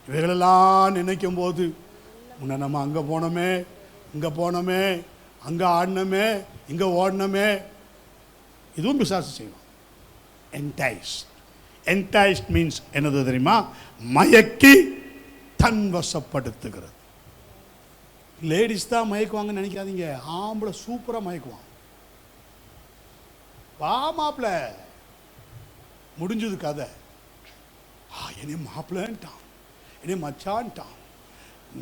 இவைகளெல்லாம் நினைக்கும் போது முன்ன நம்ம அங்கே போனோமே, இங்கே போனோமே, அங்கே ஆடினோமே, இங்கே ஓடினோமே. இதுவும் பிசாசு செய்வோம். என்டைஸ்ட் மீன்ஸ் என்னது தெரியுமா? மயக்கி தன் வசப்படுத்துகிறது. லேடிஸ் தான் மயக்குவாங்கன்னு நினைக்காதீங்க. ஆம்பளை சூப்பராக மயக்குவான். வா மாப்பிள்ள, முடிஞ்சது கதை. என்னை மாப்பிள்ளன்ட்டான், என்னை மச்சான்ட்டான்,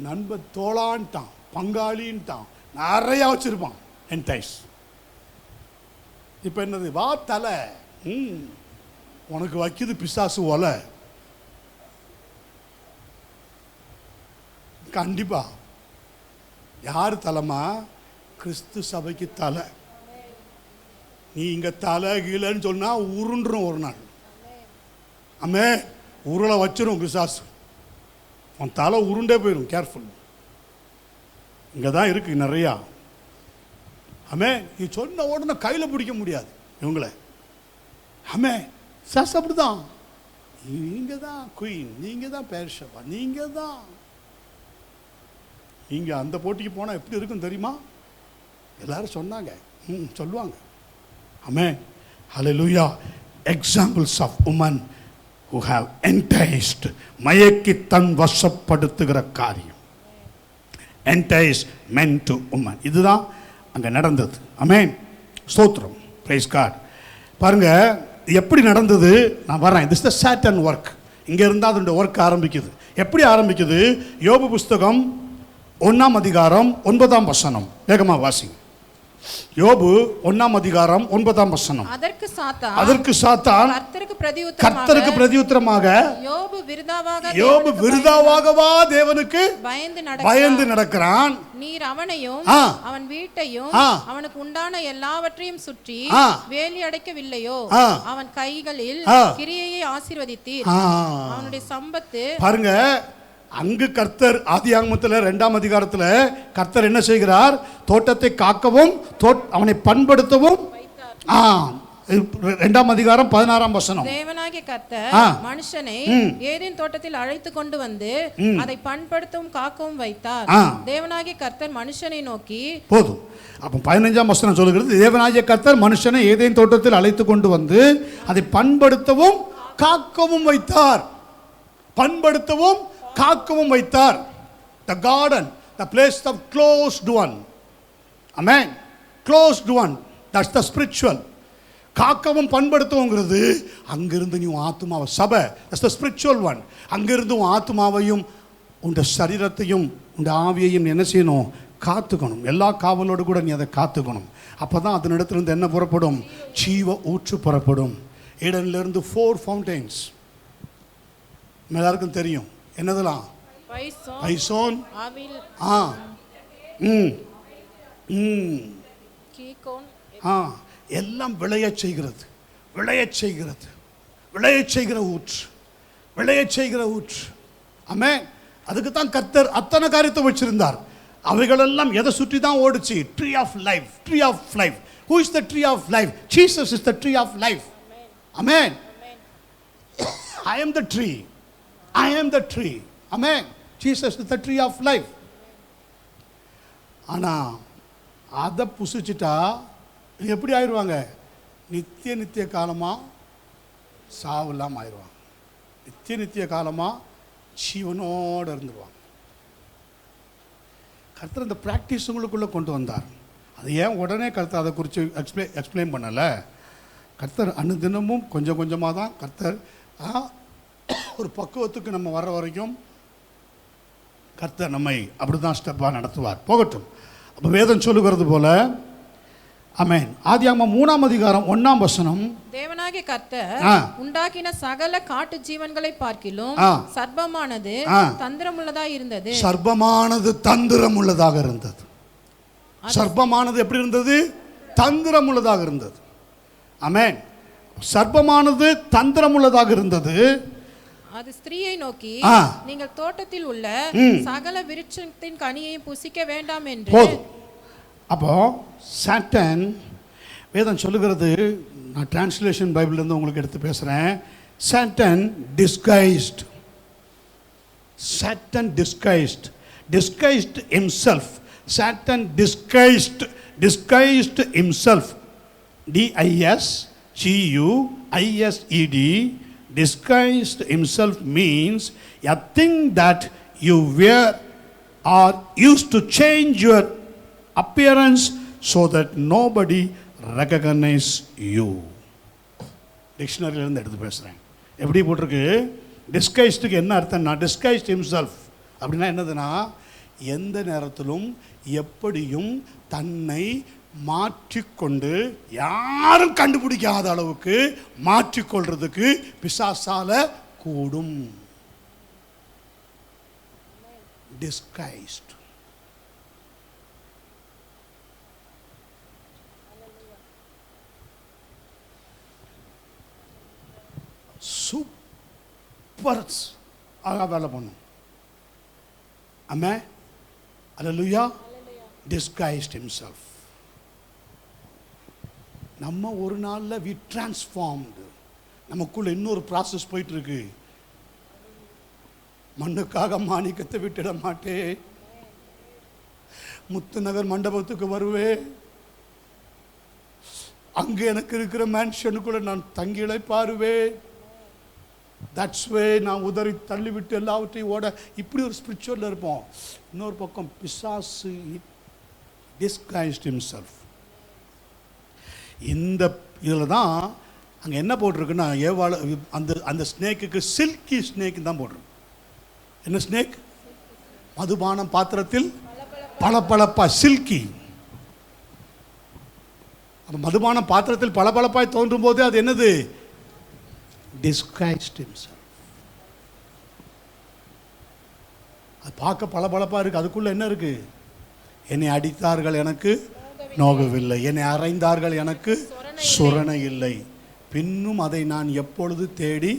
நண்பன் தோளான்ட்டான், பங்காளின்ட்டான், நிறையா வச்சிருப்பான். என்டைஸ். இப்போ என்னது? வா தலை, உனக்கு வைக்குது பிசாசு ஒலை. கண்டிப்பா. யார் தலைமா? கிறிஸ்து சபைக்கு தலை. நீ இங்க தலை கீழன்னு சொன்னா உருண்டுரும் ஒரு நாள். ஆமே, உருளை வச்சிரும் பிசாசு. உன் தலை உருண்டே போயிடும். கேர்ஃபுல். இங்கே தான் இருக்கு நிறையா. ஆமே, நீ சொன்ன உடனே கையில் பிடிக்க முடியாது இவங்கள. ஆமே, சாஸ் அப்படிதான். நீங்க தான் குயின், நீங்க தான் பேர்ஷபா, நீங்க தான். நீங்க அந்த போட்டிக்கு போனால் எப்படி இருக்கும் தெரியுமா? எல்லாரும் சொன்னாங்க, சொல்லுவாங்க. Amen, hallelujah. Examples of women who have enticed, மயக்கி தன் வசப்படுத்துகிற காரியம். enticed men to woman. இதுதான் அங்கே நடந்தது. ஆமென். ஸ்தோத்திரம். Praise God. பாருங்க எப்படி நடந்தது. நான் வரேன். This the Satan work. இங்கே இருந்தால் அதனுடைய ஒர்க் ஆரம்பிக்குது. எப்படி ஆரம்பிக்குது? யோபு புஸ்தகம் 1ஆம் அதிகாரம் 9ஆம் வசனம். வேகமாக வாசிங்க. யோபு 1 அதிகாரம் 9 வசனம். அதற்கு சாத்தான் கர்த்தருக்கு பிரதியுத்தரமாக யோபு விருதாவாகவா தேவனுக்கு பயந்து நடக்கிறான். நீர் அவனையும் அவன் வீட்டையும் அவனுக்கு உண்டான எல்லாவற்றையும் சுற்றி வேலி அடைக்கவில்லையோ? அவன் கைகளில் கிரியையை ஆசீர்வதித்தீர். அவனுடைய சம்பத்து பாருங்க. அங்கு கர்த்தர் ஆதியாகமத்தில் 2 அதிகாரத்தில் கர்த்தர் என்ன செய்கிறார்? தோட்டத்தை காக்கவும் அவனை பண்படுத்தவும் 2 அதிகாரம் 16 வசனம். தேவனாகிய கர்த்தர் மனுஷனை ஏதேன் தோட்டத்தில் அழைத்து கொண்டு வந்து அதை பண்படுத்தவும் காக்கவும் வைத்தார். தேவனாகிய கர்த்தர் மனுஷனை நோக்கி போதும். அப்ப 15 வசனம் சொல்லுகிறது, தேவனாகிய கர்த்தர் மனுஷனை ஏதேன் தோட்டத்தில் அழைத்து கொண்டு வந்து அதை பண்படுத்தவும் காக்கவும் வைத்தார். பண்படுத்தவும் காக்கவும் வைத்தார். The garden, the place of closed one. Amen. Closed one. That's the spiritual. காக்கவும் பண்படுத்தவுங்கிறது அங்கிருந்து நீ ஆத்துமாவை சபை. That's the spiritual one. அங்கிருந்து ஆத்துமாவையும் உன் சரீரத்தையும் உன் ஆவியையும் என்ன செய்யணும்? காத்துக்கணும். எல்லா காவலோடு கூட நீ அதை காத்துக்கணும். அப்பதான் அதனிடத்திலிருந்து என்ன புறப்படும்? ஜீவ ஊற்று புறப்படும். ஏடனிலிருந்து 4 ஃபவுண்டைன்ஸ் எல்லாருக்கும் தெரியும். என்னதெல்லாம்? பைசோன், எல்லாம் விளையச் செய்கிற ஊற்று. ஆமென். அதுக்கு தான் கர்த்தர் அத்தனை காரியத்தை வச்சிருந்தார். அவைகளெல்லாம் எதை சுற்றி தான் ஓடுச்சு? Tree of life. Who is the tree of life? Jesus is the tree of life. Amen. I am the tree. Amen. Jesus is the tree of life. ஆனா அதை புசிச்சிட்டா எப்படி ஆயிடுவாங்க? நித்திய காலமா சாவெல்லாம் ஆயிடுவாங்க. நித்திய காலமா ஜீவனோடு இருந்துருவாங்க. கர்த்தர் இந்த பிராக்டிஸ் உங்களுக்குள்ள கொண்டு வந்தார். அது ஏன் உடனே கர்த்தர் அதை குறித்து எக்ஸ்பிளைன் பண்ணலை. கர்த்தர் அனுதினமும் கொஞ்சம் கொஞ்சமாக தான் கர்த்தர் ஒரு பக்குவத்துக்கு நம்ம வர்ற வரைக்கும் கர்த்தர் நம்மை அப்படிதான் ஸ்டெப்பாக நடத்துவார். போகட்டும். அப்போ வேதம் சொல்லுகிறது போல ஆமென். ஆதியாகமம் 3 அதிகாரம் 1 வசனம். தேவனாகிய கர்த்தர் உண்டாக்கின சகல காட்டு ஜீவன்களை பார்க்கிலும் சர்ப்பமானது தந்திரமுள்ளதாக இருந்தது. சர்ப்பமானது எப்படி இருந்தது? தந்திரமுள்ளதாக இருந்தது. ஆமென். சர்ப்பமானது தந்திரமுள்ளதாக இருந்தது. அது ஸ்திரீயை நோக்கி, நீங்கள் தோட்டத்தில் உள்ள சகல விருட்சத்தின் கனியையும் புசிக்க வேண்டாம் என்று. அப்போ சாட்டன் வேதம் சொல்லுகிறது, நான் டிரான்ஸ்லேஷன் பைபிள்ல இருந்து உங்களுக்கு எடுத்து பேசுறேன். Satan disguised himself. Satan disguised himself. DISGUISED. Disguised himself means a thing that you wear or used to change your appearance so that nobody recognize you. டிக்ஷனரியில இருந்து எடுத்து பேசுறேன். எப்படி போட்டிருக்கு? டிஸ்கைஸ்டுக்கு என்ன அர்த்தம்னா, disguised himself அப்படின்னா என்னதுன்னா, எந்த நேரத்திலும் எப்படியும் தன்னை மாற்றிக்கொண்டு யாரும் கண்டுபிடிக்காத அளவுக்கு மாற்றிக்கொள்றதுக்கு பிசாசால கூடும். Disguised. சூப்பர் வேலை பண்ணும். ஆமென். அல்லேலூயா. Disguised himself. நம்ம ஒரு நாளில் வி டிரான்ஸ்ஃபார்ம்டு. நமக்குள்ள இன்னொரு ப்ராசஸ் போயிட்டு இருக்கு. மண்ணுக்காக மாணிக்கத்தை விட்டுட மாட்டேன், முத்துநகர் மண்டபத்துக்கு வருவேன், அங்கே எனக்கு இருக்கிற மேன்ஷனுக்குள்ள நான் தங்கிலை பாருவேன். தட்ஸ் வே நான் உதறி தள்ளிவிட்டு எல்லாவற்றையும் ஓட, இப்படி ஒரு ஸ்பிரிச்சுவலில் இருப்போம். இன்னொரு பக்கம் பிசாசு disguised himself. இந்த இதில் தான் அங்கே என்ன போட்டிருக்குன்னா, ஏவாள் அந்த ஸ்னேக்குக்கு சில்கி ஸ்னேக் தான் போட்டிருக்கு. என்ன ஸ்னேக்? மதுபானம் பாத்திரத்தில் பளபளப்பா, சில்கி. மதுபான பாத்திரத்தில் பளபளப்பாய் தோன்றும் போது அது என்னது? disguised himself. அது பார்க்க பளபளப்பா இருக்கு, அதுக்குள்ள என்ன இருக்கு? என்னை அடித்தார்கள் எனக்கு நோகவில்லை, என்னை அறைந்தார்கள் எனக்கு சுரணை இல்லை, பின்னும் அதை நான் எப்பொழுது தேடி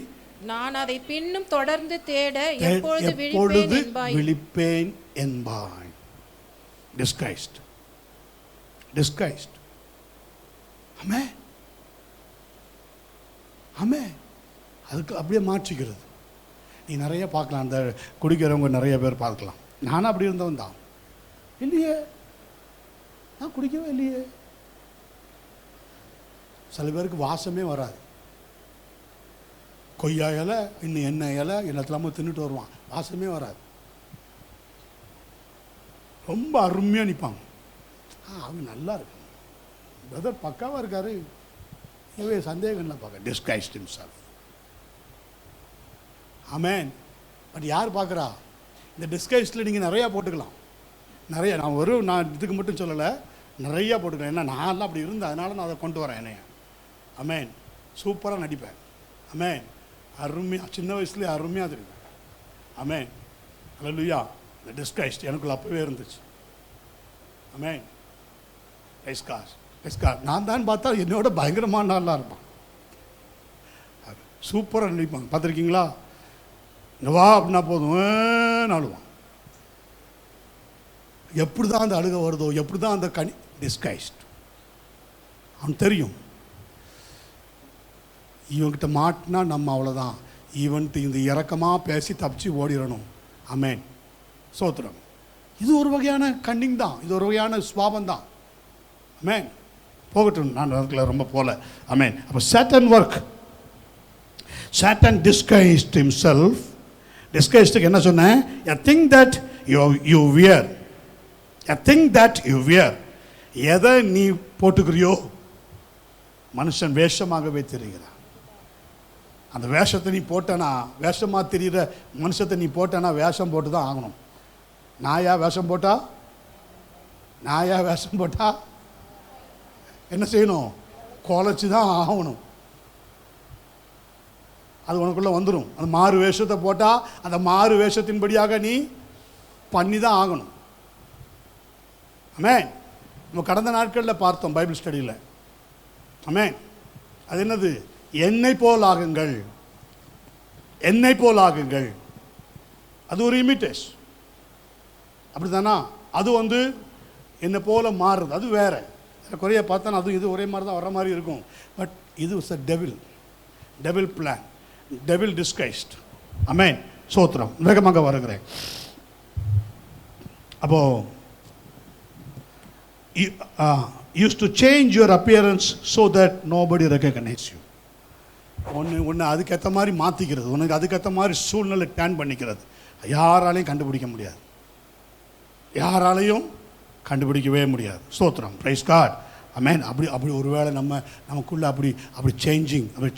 நான் அதை பின்னும் தொடர்ந்து தேட எப்பொழுது விழிப்பேன் என்பாய். disguised. ஆமென். ஆமென். அதுக்கு அப்படியே மாற்றிக்கிறது. நீ நிறைய பார்க்கலாம், அந்த குடிக்கிறவங்க நிறைய பேர் பார்க்கலாம். நானும் அப்படி இருந்தவன் தான். இல்லையே, நான் குடிக்கவே இல்லையே. சில பேருக்கு வாசமே வராது. கொய்யா இலை, இன்னும் எண்ணெய் இலை, எல்லாத்துலாமல் தின்னுட்டு வருவான், வாசமே வராது. ரொம்ப அருமையாக நிற்பாங்க. அவங்க நல்லா இருக்கு, பிரதர் பக்காவாக இருக்காரு, இவே சந்தேகம் இல்லை பார்க்க. disguised himself. ஆமென். பட் யார் பார்க்குறா? இந்த டிஸ்கைஸில் நீங்கள் நிறையா போட்டுக்கலாம். நிறைய, நான் இதுக்கு மட்டும் சொல்லலை, நிறையா போட்டுக்கலாம். ஏன்னா நான்லாம் அப்படி இருந்தேன், அதனால நான் அதை கொண்டு வரேன் என்னைய. ஆமென். சூப்பராக நடிப்பேன். ஆமென். அருமையாக, சின்ன வயசுலேயே அருமையாக தெரியும். ஆமென். அல்லேலூயா. இந்த டிஸ்கைஸ்ட் எனக்குள்ள அப்போவே இருந்துச்சு. ஆமென். எஸ்கார் நான் தான் பார்த்தா என்னோட பயங்கரமான நாளாக இருப்பான். சூப்பராக நடிப்பாங்க, பார்த்துருக்கீங்களா? வா அப்படின்னா போதும் நாளுவான். எப்படி தான் அந்த அழுக வருதோ, எப்படி தான் அந்த டிஸ்கைஸ்ட். அவன் தெரியும் இவன்கிட்ட மாட்டினா நம்ம அவ்வளோதான், இவன்ட்டு இந்த இறக்கமாக பேசி தப்பிச்சு ஓடிடணும். ஆமென். சோத்திரம். இது ஒரு வகையான கன்னிங் தான், இது ஒரு வகையான சுவாபம் தான். ஆமென். போகட்டும், நான் அதுக்குள்ள ரொம்ப போல. ஆமென். அப்போ Satan work. Satan disguised himself. டிஸ்கைஸ்டுக்கு என்ன சொன்னேன்? a thing that you wear. a thing that you wear. எதை நீ போட்டுக்கிறியோ மனுஷன் வேஷமாகவே தெரிகிறான். அந்த வேஷத்தை நீ போட்டனா, வேஷமாக தெரிகிற மனுஷத்தை நீ போட்டனா வேஷம் போட்டு தான் ஆகணும். நாயா வேஷம் போட்டா என்ன செய்யணும்? குலைச்சி தான் ஆகணும். அது உனக்குள்ளே வந்துடும். அந்த மாறு வேஷத்தை போட்டால் அந்த மாறு வேஷத்தின்படியாக நீ பண்ணி தான் ஆகணும். ஆமென். நம்ம கடந்த நாட்களில் பார்த்தோம் பைபிள் ஸ்டடியில். ஆமென். அது என்னது? என்னை போல் ஆகுங்கள், என்னை போல் ஆகுங்கள். அது ஒரு இமிட்டேஷன், அப்படி தானா? அது என்னை போல மாறுறது, அது வேற. குறைய பார்த்தா அது இது ஒரே மாதிரி தான் வர மாதிரி இருக்கும். பட் இது was a devil plan, devil disguised. Amen. சோத்திரம். வேகமாக வருகிறேன். அப்போ used to change your appearance so that nobody recognize you. ஒன்று அதுக்கேற்ற மாதிரி மாற்றிக்கிறது, உனக்கு அதுக்கேற்ற மாதிரி சூழ்நிலை டேன் பண்ணிக்கிறது. யாராலையும் கண்டுபிடிக்க முடியாது, யாராலையும் கண்டுபிடிக்கவே முடியாது. ஸ்தோத்திரம். Praise God. ஆமென். அப்படி ஒருவேளை நமக்குள்ளே அப்படி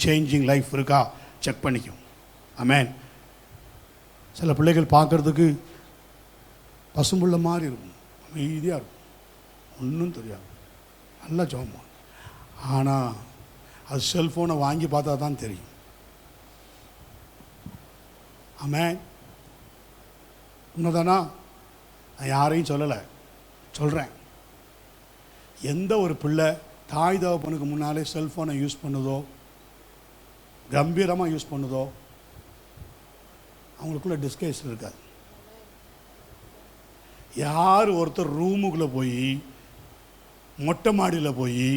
சேஞ்சிங் லைஃப் இருக்கா செக் பண்ணிக்கும். ஆமென். சில பிள்ளைகள் பார்க்குறதுக்கு பசும்புள்ள மாதிரி இருக்கும், அமைதியாக இருக்கும், ஒன்றும் தெரியாது, நல்லா ஜோமா. ஆனால் அது செல்ஃபோனை வாங்கி பார்த்தா தான் தெரியும். ஆமென். உண்மைதானா? நான் யாரையும் சொல்லலை, சொல்கிறேன். எந்த ஒரு பிள்ளை தாய் தகப்பனுக்கு முன்னாலே செல்ஃபோனை யூஸ் பண்ணுதோ, கம்பீரமாக யூஸ் பண்ணுதோ, அவங்களுக்குள்ள டிஸ்கைஸ் இருக்காது. யார் ஒருத்தர் ரூமுக்குள்ளே போய் மொட்டை மாடியில் போய்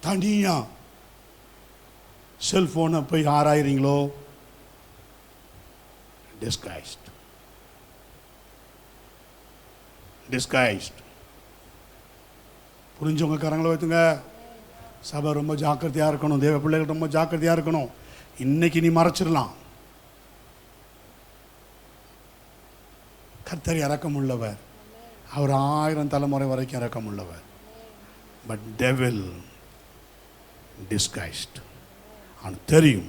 தனியாக செல்ஃபோனை போய் ஆராயிறீங்களோ, டிஸ்கைஸ்ட். புரிஞ்சவங்க கரங்களை வைத்துங்க. சபை ரொம்ப ஜாக்கிரதையாக இருக்கணும், தேவ பிள்ளைகள் ரொம்ப ஜாக்கிரதையாக இருக்கணும். இன்னைக்கு நீ மறைச்சிடலாம். கர்த்தர் இரக்கம் உள்ளவர், அவர் 1000 தலைமுறை வரைக்கும் இரக்கம் உள்ளவர். But devil disguised. அவனுக்கு தெரியும்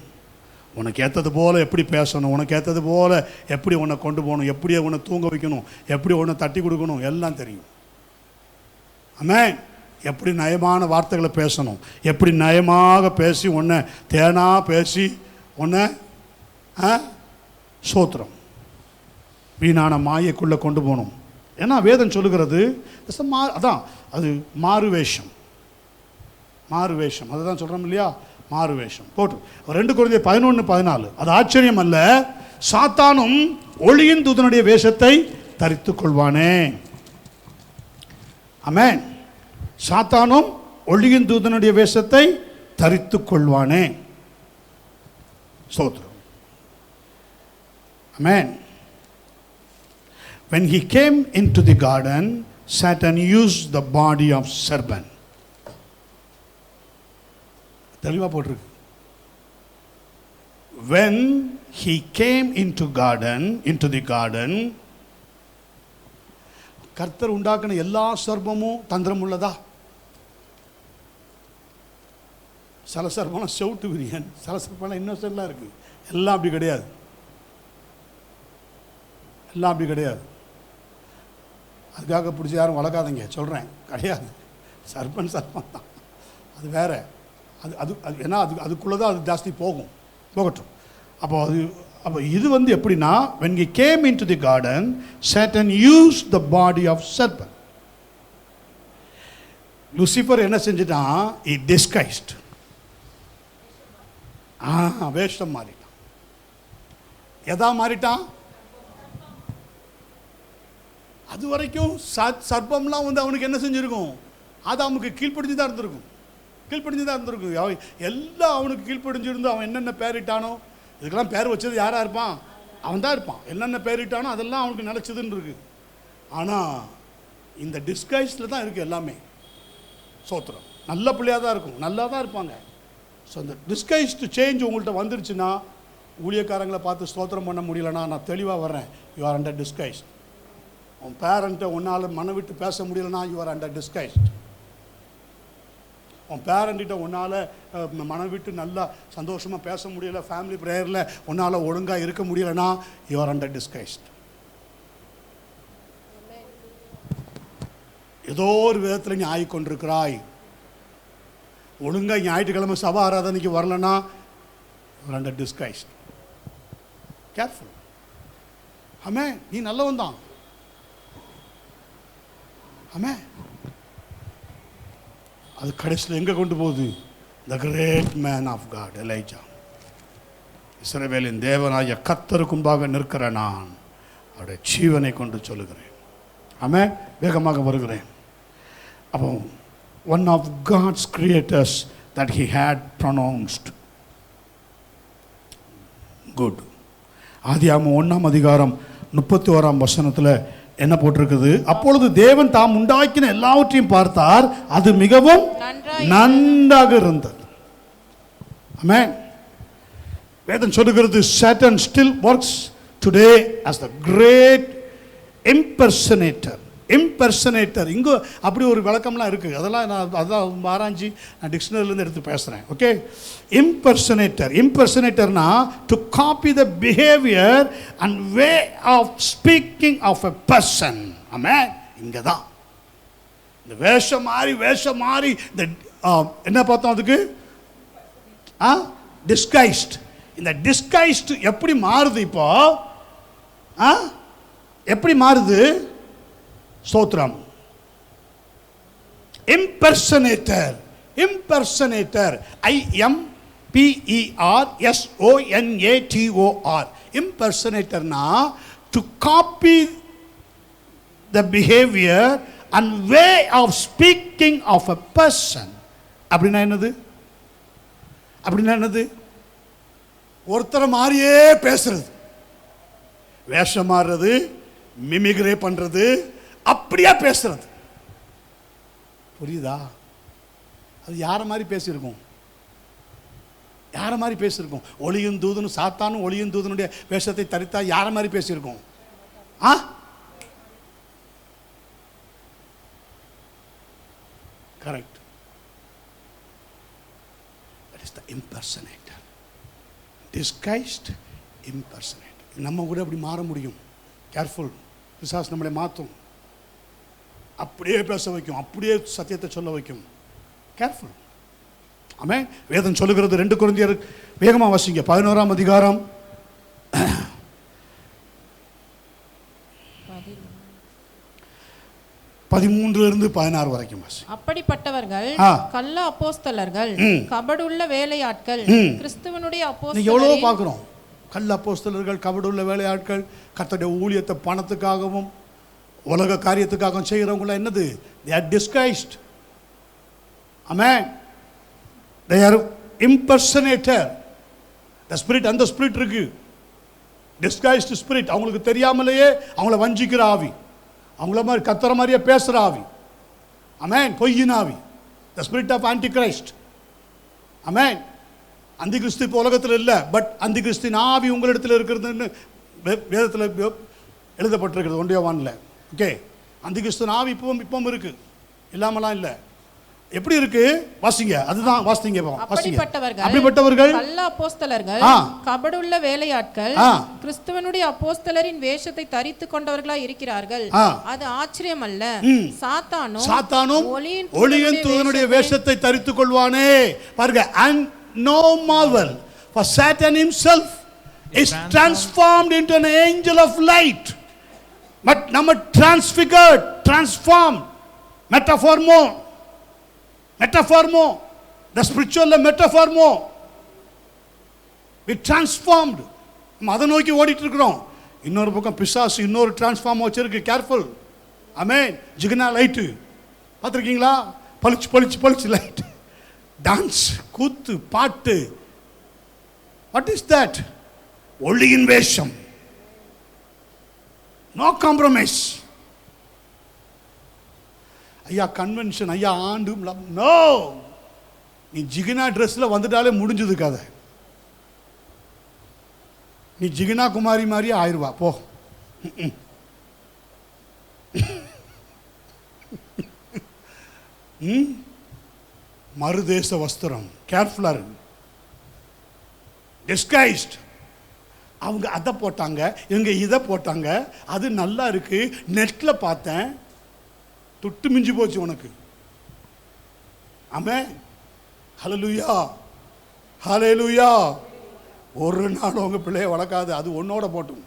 உனக்கு ஏற்றது போல் எப்படி பேசணும், உனக்கு ஏற்றது போல் எப்படி உன்னை கொண்டு போகணும், எப்படி உன்னை தூங்க வைக்கணும், எப்படி உன்னை தட்டி கொடுக்கணும், எல்லாம் தெரியும். ஆமென். எப்படி நயமான வார்த்தைகளை பேசணும், எப்படி நயமாக பேசி உன்னை தேனா பேசி உன்னை சோத்திரம் வீணான மாயைக்குள்ளே கொண்டு போகணும். ஏன்னா வேதம் சொல்லுகிறது அதான் அது மாறு வேஷம். மாறு வேஷம் அதுதான் சொல்கிறோம் இல்லையா, மாறு வேஷம் போட்டு 2 கொரிந்தியர் 11:14. அது ஆச்சரியம் அல்ல, சாத்தானும் ஒளியின் தூதனுடைய வேஷத்தை தரித்துக் கொள்வானே. ஆமென். சாத்தானும் ஒளியின் தூதனுடைய வேஷத்தை தரித்துக் கொள்வானே. ஸ்தோத்திரம். ஆமென். When he came into the garden, Satan used the body of serpent. தெளிவா போட்டிருக்கு. When he came into the garden, கர்த்தர் உண்டாக்கின எல்லா சர்ப்பமும் தந்திரம் உள்ளதா? சில சர்ப்பம்லாம் செவுட்டு விரியன், சில சர்ப்பம்லாம் இன்னொசெல்லாம் இருக்கு. எல்லாம் அப்படி கிடையாது, எல்லாம் அப்படி கிடையாது. அதுக்காக பிடிச்சி யாரும் வளர்க்காதீங்க சொல்கிறேன், கிடையாது. சர்ப்பம் தான், அது வேற. அது அது அது ஏன்னா அதுக்குள்ளே தான் அது ஜாஸ்தி போகட்டும். அப்போ இது எப்படின்னா, when he came into the garden, Satan used the body of serpent. Lucifer என்ன செஞ்சிட்டான்? he disguised. வேஷம் மாறிட்டான். எதா மாறிட்டான்? அது வரைக்கும் சர்ப்பம்லாம் அவனுக்கு என்ன செஞ்சிருக்கும்? ஆதாமுக்கு கீழ்ப்படிஞ்சு தான் இருந்திருக்கும். எல்லாம் அவனுக்கு கீழ்ப்படிஞ்சிருந்து அவன் என்னென்ன பேரிட்டானோ, இதுக்கெல்லாம் பேர் வச்சது யாராக இருப்பான்? அவன் தான் இருப்பான். என்னென்ன பேரிட்டானோ அதெல்லாம் அவனுக்கு நினச்சதுன்னு இருக்கு. ஆனால் இந்த டிஸ்கைஸில் தான் இருக்குது எல்லாமே. சோத்திரம். நல்ல பிள்ளையாக தான் இருக்கும், நல்லா தான் இருப்பாங்க. ஸோ இந்த டிஸ்கைஸ்டு சேஞ்ச் உங்கள்கிட்ட வந்துருச்சுன்னா, ஊழியக்காரங்களை பார்த்து ஸ்தோத்திரம் பண்ண முடியலன்னா நான் தெளிவாக வர்றேன், யூ ஆர் அண்டர் டிஸ்கைஸ்ட். உன் பேரண்ட்டை உன்னால் மன விட்டு பேச முடியலன்னா யூ ஆர் அண்டர் டிஸ்கைஸ்ட். உன் பேரண்ட்டிட்ட உன்னால் மனம் விட்டு நல்லா சந்தோஷமாக பேச முடியல, ஃபேமிலி ப்ரேயரில் உன்னால் ஒழுங்காக இருக்க முடியலன்னா யூ ஆர் அண்டர் டிஸ்கைஸ்ட். ஏதோ ஒரு விதத்தில் நீ ஆகிக்கொண்டிருக்கிறாய். ஒழுங்காக ஞாயிற்றுக்கிழமை சபா ஆராதனைக்கு வரலன்னா you are under disguised. Careful. ஆமே, நீ நல்லவன் தான். ஆமே, அது கடைசியில் எங்கே கொண்டு போகுது? The great man of God Elijah. இஸ்ரவேலின் தேவனாய கர்த்தருக்கு முன்பாக நிற்கிற நான் அவருடைய ஜீவனை கொண்டு சொல்லுகிறேன். ஆமே, வேகமாக வருகிறேன். அப்போ one of God's creators that he had pronounced good. ஆதியாகமம் 1ஆம் அதிகாரம் 31ஆம் வசனத்தில் என்ன போட்டிருக்குது? அப்பொழுது தேவன் தாம் உண்டாக்கின எல்லாவற்றையும் பார்த்தார், அது மிகவும் நன்றாக இருந்தது. ஆமென். வேதம் சொல்லுகிறது, Satan still works today as the great impersonator. இங்கே அப்படி ஒரு விளக்கம்லாம் இருக்குது. அதெல்லாம் அதான் ஆராய்ச்சி நான் டிக்ஷனரிலேருந்து எடுத்து பேசுகிறேன். ஓகே, இம்பர்சனேட்டர்னா to copy the behaviour and way of speaking of a person. Amen. இங்கே தான் இந்த வேஷம் மாறி இந்த என்ன பார்த்தோம் அதுக்கு? டிஸ்கைஸ்ட். இந்த டிஸ்கைஸ்ட் எப்படி மாறுது? இப்போ எப்படி மாறுது? ஸ்தோத்திரம். Impersonator IMPERSONATOR. இம்பர்சனேட்டர்னா to copy the behaviour and way of speaking of a person. அப்படின்னா என்னது? ஒருத்தரை மாதிரியே பேசுறது, வேஷம் மாறுறது, மிமிக்ரே பண்றது, அப்படியே பேசுறது. புரியுதா? அது யார மாதிரி பேசியிருக்கோம்? ஒளியும் தூதனும் சாத்தானும் ஒளியும் தூதனுடைய வேஷத்தை தரித்தா யார மாதிரி பேசியிருக்கோம்? Correct. That is the impersonator. Disguised impersonator. நம்ம கூட அப்படி மாற முடியும். கேர்ஃபுல். பிசாசு நம்மளை மாற்றும். அப்படியே பேச வைக்கும், அப்படியே சத்தியத்தை சொல்ல வைக்கும். கேர்ஃபுல். ஆமென். வேதம் சொல்லுகிறது 2 கொரிந்தியர் வேகமாக வாசிங்க 11ஆம் அதிகாரம் 13 16 வரைக்கும் வாசி. அப்படிப்பட்டவர்கள் கள்ள அப்போஸ்தலர்கள், கபடுள்ள வேலையாட்கள், கிறிஸ்துவனுடைய அப்போஸ்தலர்கள். எவ்வளவு பார்க்கிறோம். கள்ள அப்போஸ்தலர்கள், கபடுள்ள வேலையாட்கள், கர்த்தருடைய ஊழியத்தை பணத்துக்காகவும் உலக காரியத்துக்காகவும் செய்கிறவங்கள என்னது? they are disguised. Amen. they are impersonator. the spirit, அந்த ஸ்பிரிட் இருக்கு, disguised spirit. அவங்களுக்கு தெரியாமலேயே அவங்கள வஞ்சிக்கிற ஆவி, அவங்கள மாதிரி கத்தர மாதிரியே பேசுகிற ஆவி. அமேன். பொய்யின் ஆவி, the spirit of antichrist. Amen. அந்தி கிறிஸ்து இப்போ உலகத்தில் இல்லை, பட் அந்தி கிறிஸ்தின் ஆவி உங்களிடத்தில் இருக்கிறதுன்னு வேதத்தில் எழுதப்பட்டிருக்கிறது 1 யோவானில். ஓகே, அந்தி கிறிஸ்தின் ஆவி இப்பவும் இருக்கு, இல்லாமலாம் இல்லை. எப்படி இருக்கு வாசிங்க, அதுதான் வாசிங்க. அப்படிப்பட்டவர்கள் கள்ள அப்போஸ்தலர்கள், கபடுள்ள வேலையாட்கள், கிறிஸ்துவனுடைய அப்போஸ்தலரின் வேஷத்தை தரித்து கொண்டவர்களாய் இருக்கிறார்கள். அது ஆச்சரியம் அல்ல, சாத்தானும் ஒளியின் தூதனுடைய வேஷத்தை தரித்துக் கொள்வானே. பாருங்க, and no marvel, for Satan himself is transformed into an angel of light. But நம்ம transfigured, transformed, metaphormo, the spiritual metaphormo, we transformed. அதை நோக்கி ஓடிட்டு இருக்கிறோம். இன்னொரு பக்கம் பிசாசு இன்னொரு டிரான்ஸ்ஃபார்ம் வச்சிருக்கு. கேர்ஃபுல். ஆமென். ஜிகனா லைட்டு பார்த்துருக்கீங்களா? பளிச்சு பளிச்சு பளிச்சு லைட், டான்ஸ், கூத்து, பாட்டு. What is that? ஒளியின் வேஷம். No compromise. ஐயா கன்வென்ஷன், ஐயா ஆண்டு, நோ. நீ ஜிகினா ட்ரெஸ்ஸில் வந்துட்டாலே முடிஞ்சது கதை. நீ ஜிகினா குமாரி மாதிரியே ஆயிடுவா போ. மறுதேச வஸ்திரம். கேர்ஃபுல்லா இருக்கு. டிஸ்கைஸ்ட். அவங்க அதை போட்டாங்க, இவங்க இதை போட்டாங்க, அது நல்லா இருக்கு. நெட்டில் பார்த்தேன், தொட்டு மிஞ்சி போச்சு உனக்கு. ஆமென். ஹல்லேலூயா, ஹல்லேலூயா. ஒரு நாள் உங்க பிள்ளைய வளர்க்காது, அது உன்னோட போட்டும்.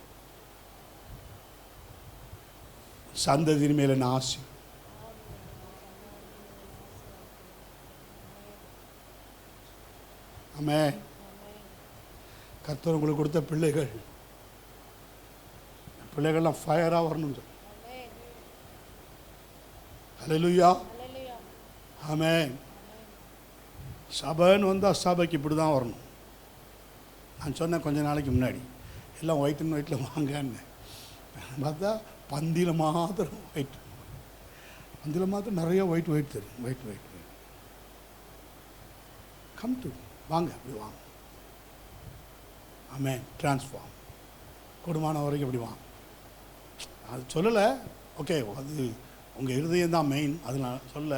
சந்ததியின் மேல ஆசை. ஆமென். கர்த்தர் உங்களுக்கு கொடுத்த பிள்ளைகள்லாம் ஃபயரா வரணும். ஹல்லேலூயா, ஆமென். சபைன்னு வந்தால் சபைக்கு இப்படி தான் வரணும். நான் சொன்னேன் கொஞ்ச நாளைக்கு முன்னாடி, எல்லாம் ஒயிட் அண்ட் ஒயிட்டில் வாங்கன்னு பார்த்தா பந்தியில் மாத்திரம் ஒயிட், பந்தியில் மாத்திரம் நிறைய ஒயிட் ஒயிட் தெரியும். White white white come to வாங்க, அப்படி வாங்க. ஆமென். டிரான்ஸ்ஃபார்ம். குடும்பமான வரைக்கும் அப்படி வாங்க. அது சொல்லலை, ஓகே, அது உங்கள் இருதயம் தான் மெயின், அது நான் சொல்ல.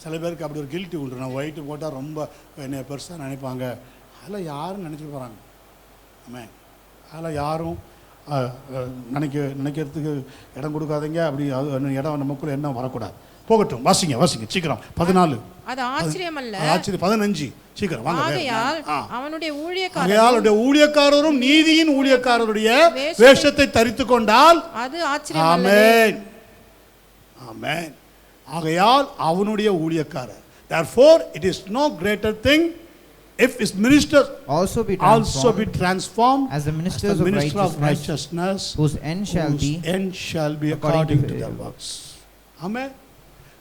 சில பேருக்கு அப்படி ஒரு கில்ட்டி உண்டு. நான் ஒயிட்டு போட்டால் ரொம்ப என்னை பெருசாக நினைப்பாங்க. அதெல்லாம் யாரும் நினச்சிட்டு போகிறாங்க. ஆமாம், அதெல்லாம் யாரும் நினைக்கிறதுக்கு இடம் கொடுக்காதீங்க. அப்படி அது இடம் நமக்குள்ள என்ன வரக்கூடாது. போகட்டும். வாசிங்க வாசிங்க சீக்கிரம். 14. அது ஆச்சரியம் அல்ல, ஆச்சரியம். 15 சீக்கிரம் வாங்க. அவனுடைய ஊழியக்காரரும் நீதியின் ஊழியக்காரருடைய வேஷத்தை தரித்துக் கொண்டால் அது ஆச்சரியம். ஆமென், ஆமென். ஆகையால் அவனுடைய ஊழியக்காரர். Therefore it is no greater thing if his ministers also be transformed as the ministers of righteousness, whose end shall be according to their works. ஆமென்.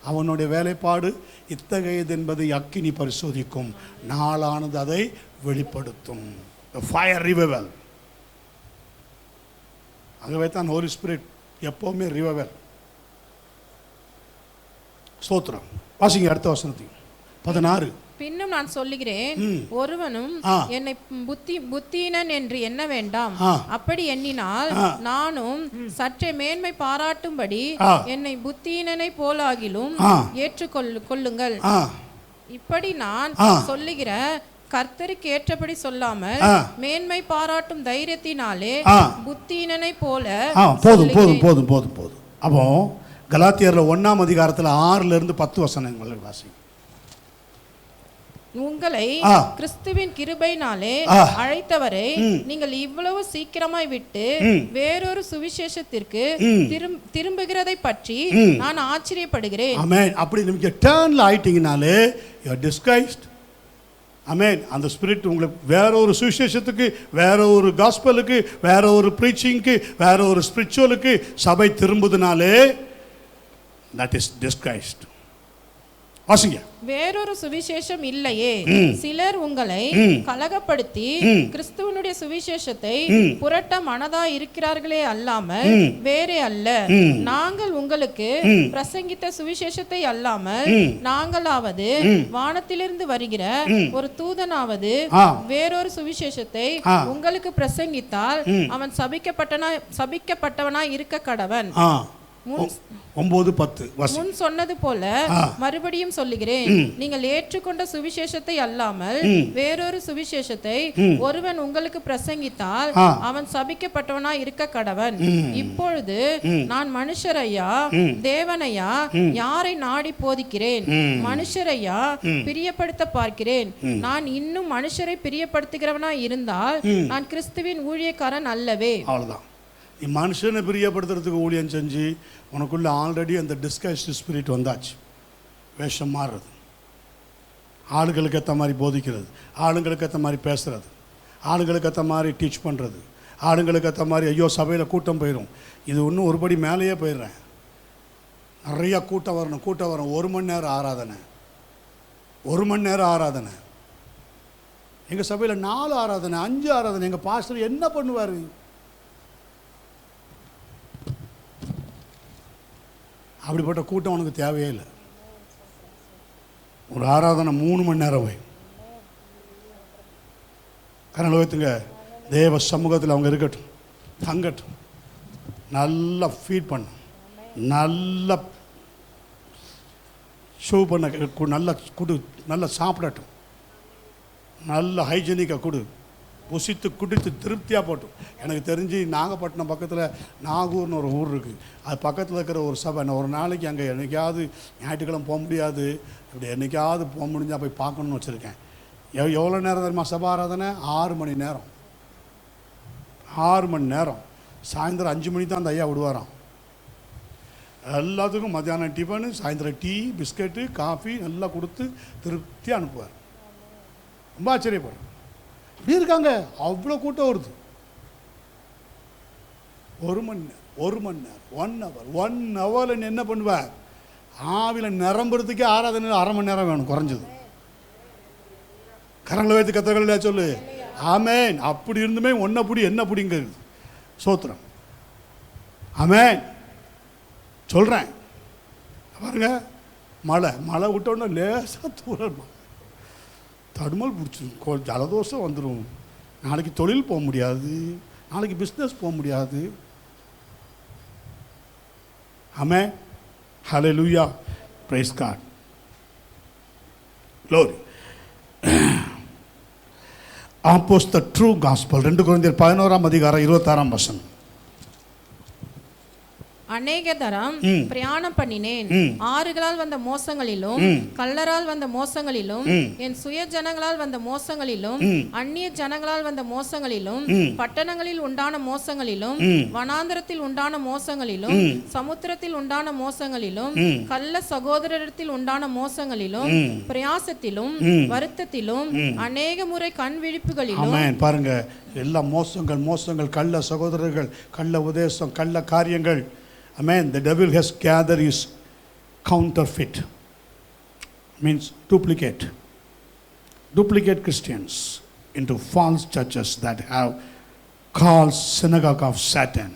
அவனுடைய வேலைப்பாடு இத்தகையது என்பதை அக்கினி பரிசோதிக்கும், நாளானது அதை வெளிப்படுத்தும். The fire revival. ஆகவே தான் ஹோலி ஸ்பிரிட் எப்பவுமே ரிவைவல். ஸ்தோத்திரம். வாசிங்க அடுத்த வசனத்தையும். 16. பின்னும் நான் சொல்லுகிறேன், ஒருவனும் என்னை புத்தியீனன் என்று எண்ண வேண்டாம். அப்படி எண்ணினால் நானும் சற்றே மேன்மை பாராட்டும்படி என்னை புத்தியீனனை போலாகிலும் ஏற்றுக்கொள்ளுங்கள். இப்படி நான் சொல்லுகிற கர்த்தருக்கு ஏற்றபடி சொல்லாமல் மேன்மை பாராட்டும் தைரியத்தினாலே புத்தியீனனை போல. போதும் போதும் போதும் போதும் போதும். அப்போ கலாத்தியரில் 1ஆம் அதிகாரத்தில் 6லிருந்து 10 வசனங்கள் வாசிங்க. உங்களை கிறிஸ்துவின் கிருபையினாலே அழைத்தவரை நீங்கள் இவ்வளவு சீக்கிரமாய் விட்டு வேறொரு சுவிசேஷத்திற்கு திரும்புகிறதை பற்றி நான் ஆச்சரியப்படுகிறேன். ஆமென். அப்படி நீங்க டர்ன்ல ஆயிட்டீங்கனாலே யூ ஆர் டிஸ்கைஸ்ட். ஆமென். அந்த ஸ்பிரிட் உங்களுக்கு வேற ஒரு சுவிசேஷத்துக்கு, வேற ஒரு காஸ்பலுக்கு, வேற ஒரு ப்ரீச்சிங்க்கு, வேற ஒரு ஸ்பிரிச்சுவலுக்கு சபை திரும்புதுனாலே that is disguised. வாசிங்க. வேறொரு சுவிசேஷம் இல்லையே, சிலர் உங்களை கலகப்படுத்தி கிறிஸ்துவனுடைய சுவிசேஷத்தை புரட்ட மனதா இருக்கிறார்களே அல்லாமல் வேறே அல்ல. நாங்கள் உங்களுக்கு பிரசங்கித்த சுவிசேஷத்தை அல்லாமல் நாங்களாவது வானத்திலிருந்து வருகிற ஒரு தூதனாவது வேறொரு சுவிசேஷத்தை உங்களுக்கு பிரசங்கித்தால் அவன் சபிக்கப்பட்டவனா இருக்க கடவன். 9:10 முன் சொன்னது போல மறுபடியும் சொல்லுகிறேன், நீங்கள் ஏற்றுக்கொண்ட சுவிசேஷத்தை அல்லாமல் வேறொரு சுவிசேஷத்தை ஒருவன் உங்களுக்கு பிரசங்கித்தால் அவன் சபிக்கப்பட்டவனா இருக்க கடவன். இப்பொழுது நான் மனுஷரையா தேவனையா யாரை நாடி போதிக்கிறேன்? மனுஷரையா பிரியப்படுத்த பார்க்கிறேன். நான் இன்னும் மனுஷரை பிரியப்படுத்துகிறவனா இருந்தால் நான் கிறிஸ்துவின் ஊழியக்காரன் அல்லவே. அவ்வளவுதான். நீ மனுஷனை பிரியப்படுத்துறதுக்கு ஊழியம் செஞ்சு உனக்குள்ள ஆல்ரெடி அந்த டிஸ்கஸ்ட் ஸ்பிரிட் வந்தாச்சு. வேஷம் மாறுறது, ஆளுங்களுக்கு ஏற்ற மாதிரி போதிக்கிறது, ஆளுங்களுக்கு ஏற்ற மாதிரி பேசுறது, ஆளுங்களுக்கு ஏற்ற மாதிரி டீச் பண்ணுறது, ஆளுங்களுக்கு ஏற்ற மாதிரி ஐயோ சபையில் கூட்டம் போயிடும். இது இன்னும் ஒருபடி மேலேயே போயிடுறேன். நிறையா கூட்டம் வரும். 1 மணி நேரம் ஆராதனை, 1 மணி நேரம் ஆராதனை. எங்கள் சபையில் 4 ஆராதனை, 5 ஆராதனை. எங்கள் பாஸ்டர் என்ன பண்ணுவார்? அப்படிப்பட்ட கூட்டம் உனக்கு தேவையே இல்லை. ஒரு ஆராதனை 3 மணி நேரம் போய் கரணத்துங்க தேவ சமூகத்தில் அவங்க இருக்கட்டும், தங்கட்டும், நல்லா ஃபீட் பண்ண, நல்லா ஷோ பண்ண, நல்லா கொடு, நல்லா சாப்பிடட்டும், நல்ல ஹைஜீனிக்காக கொடு, புசித்து குடித்து திருப்தியாக போட்டோம். எனக்கு தெரிஞ்சு நாகப்பட்டினம் பக்கத்தில் நாகூர்னு ஒரு ஊர் இருக்குது. அது பக்கத்தில் இருக்கிற ஒரு சபை. நான் ஒரு நாளைக்கு அங்கே என்றைக்காவது ஞாயிற்றுக்கிழமை போக முடியாது, இப்படி என்றைக்காவது போக முடிஞ்சால் போய் பார்க்கணுன்னு வச்சுருக்கேன். எவ்வளோ நேரம் தெரியுமா சபை ஆராதனை? 6 மணி நேரம். 6 மணி நேரம். சாயந்தரம் 5 மணி தான் அந்த ஐயா விடுவாராம். எல்லாத்துக்கும் மத்தியானம் டிஃபனு, சாயந்தரம் டீ, பிஸ்கெட்டு, காஃபி நல்லா கொடுத்து திருப்தியாக அனுப்புவார். ரொம்ப ஆச்சரியப்படுறேன். இப்படி இருக்காங்க. அவ்வளோ கூட்டம் வருது. 1 மணி நேரம், 1 ஹவர், 1 ஹவரில் என்ன பண்ணுவேன்? ஆவில நிரம்புறதுக்கே ஆராதனை 1/2 மணி நேரம் வேணும் குறைஞ்சது. கரங்களை வைத்து கத்தர்கள் சொல்லு ஆமேன். அப்படி இருந்துமே ஒன்ன புடி என்ன புடிங்கிறது சோத்திரம். ஆமேன் சொல்கிறேன். பாருங்க, மழை விட்டோன்னா லேசாக தூரம் தடுமல் பிடிச்சிடும், ஜலதோஷம் வந்துடும். நாளைக்கு தொழில் போக முடியாது, நாளைக்கு பிஸ்னஸ் போக முடியாது. Amen. Hallelujah. Praise God. Glory. Oppose the true gospel. 2 கொரிந்தியர் 11ஆம் அதிகாரம் 26ஆம் வசனம். அநேக தரம் பிரயாணம் பண்ணினேன். ஆறுகளால் வந்த மோசங்களிலும் கள்ளரால் வந்த மோசங்களிலும் என் சுய ஜனங்களால் வந்த மோசங்களிலும் அந்நிய ஜனங்களால் வந்த மோசங்களிலும் பட்டணங்களில் உண்டான மோசங்களிலும் வனாந்தரத்தில் உண்டான மோசங்களிலும் சமுத்திரத்தில் உண்டான மோசங்களிலும் கள்ள சகோதரத்தில் உண்டான மோசங்களிலும் பிரயாசத்திலும் வருத்தத்திலும் அநேக முறை கண் விழிப்புகளிலும். பாருங்க, எல்லா மோசங்கள், கள்ள சகோதரர்கள், கள்ள உபதேசம், கள்ள காரியங்கள். Amen. The devil has gathered his counterfeit, means duplicate Christians into false churches that have called synagogue of Satan.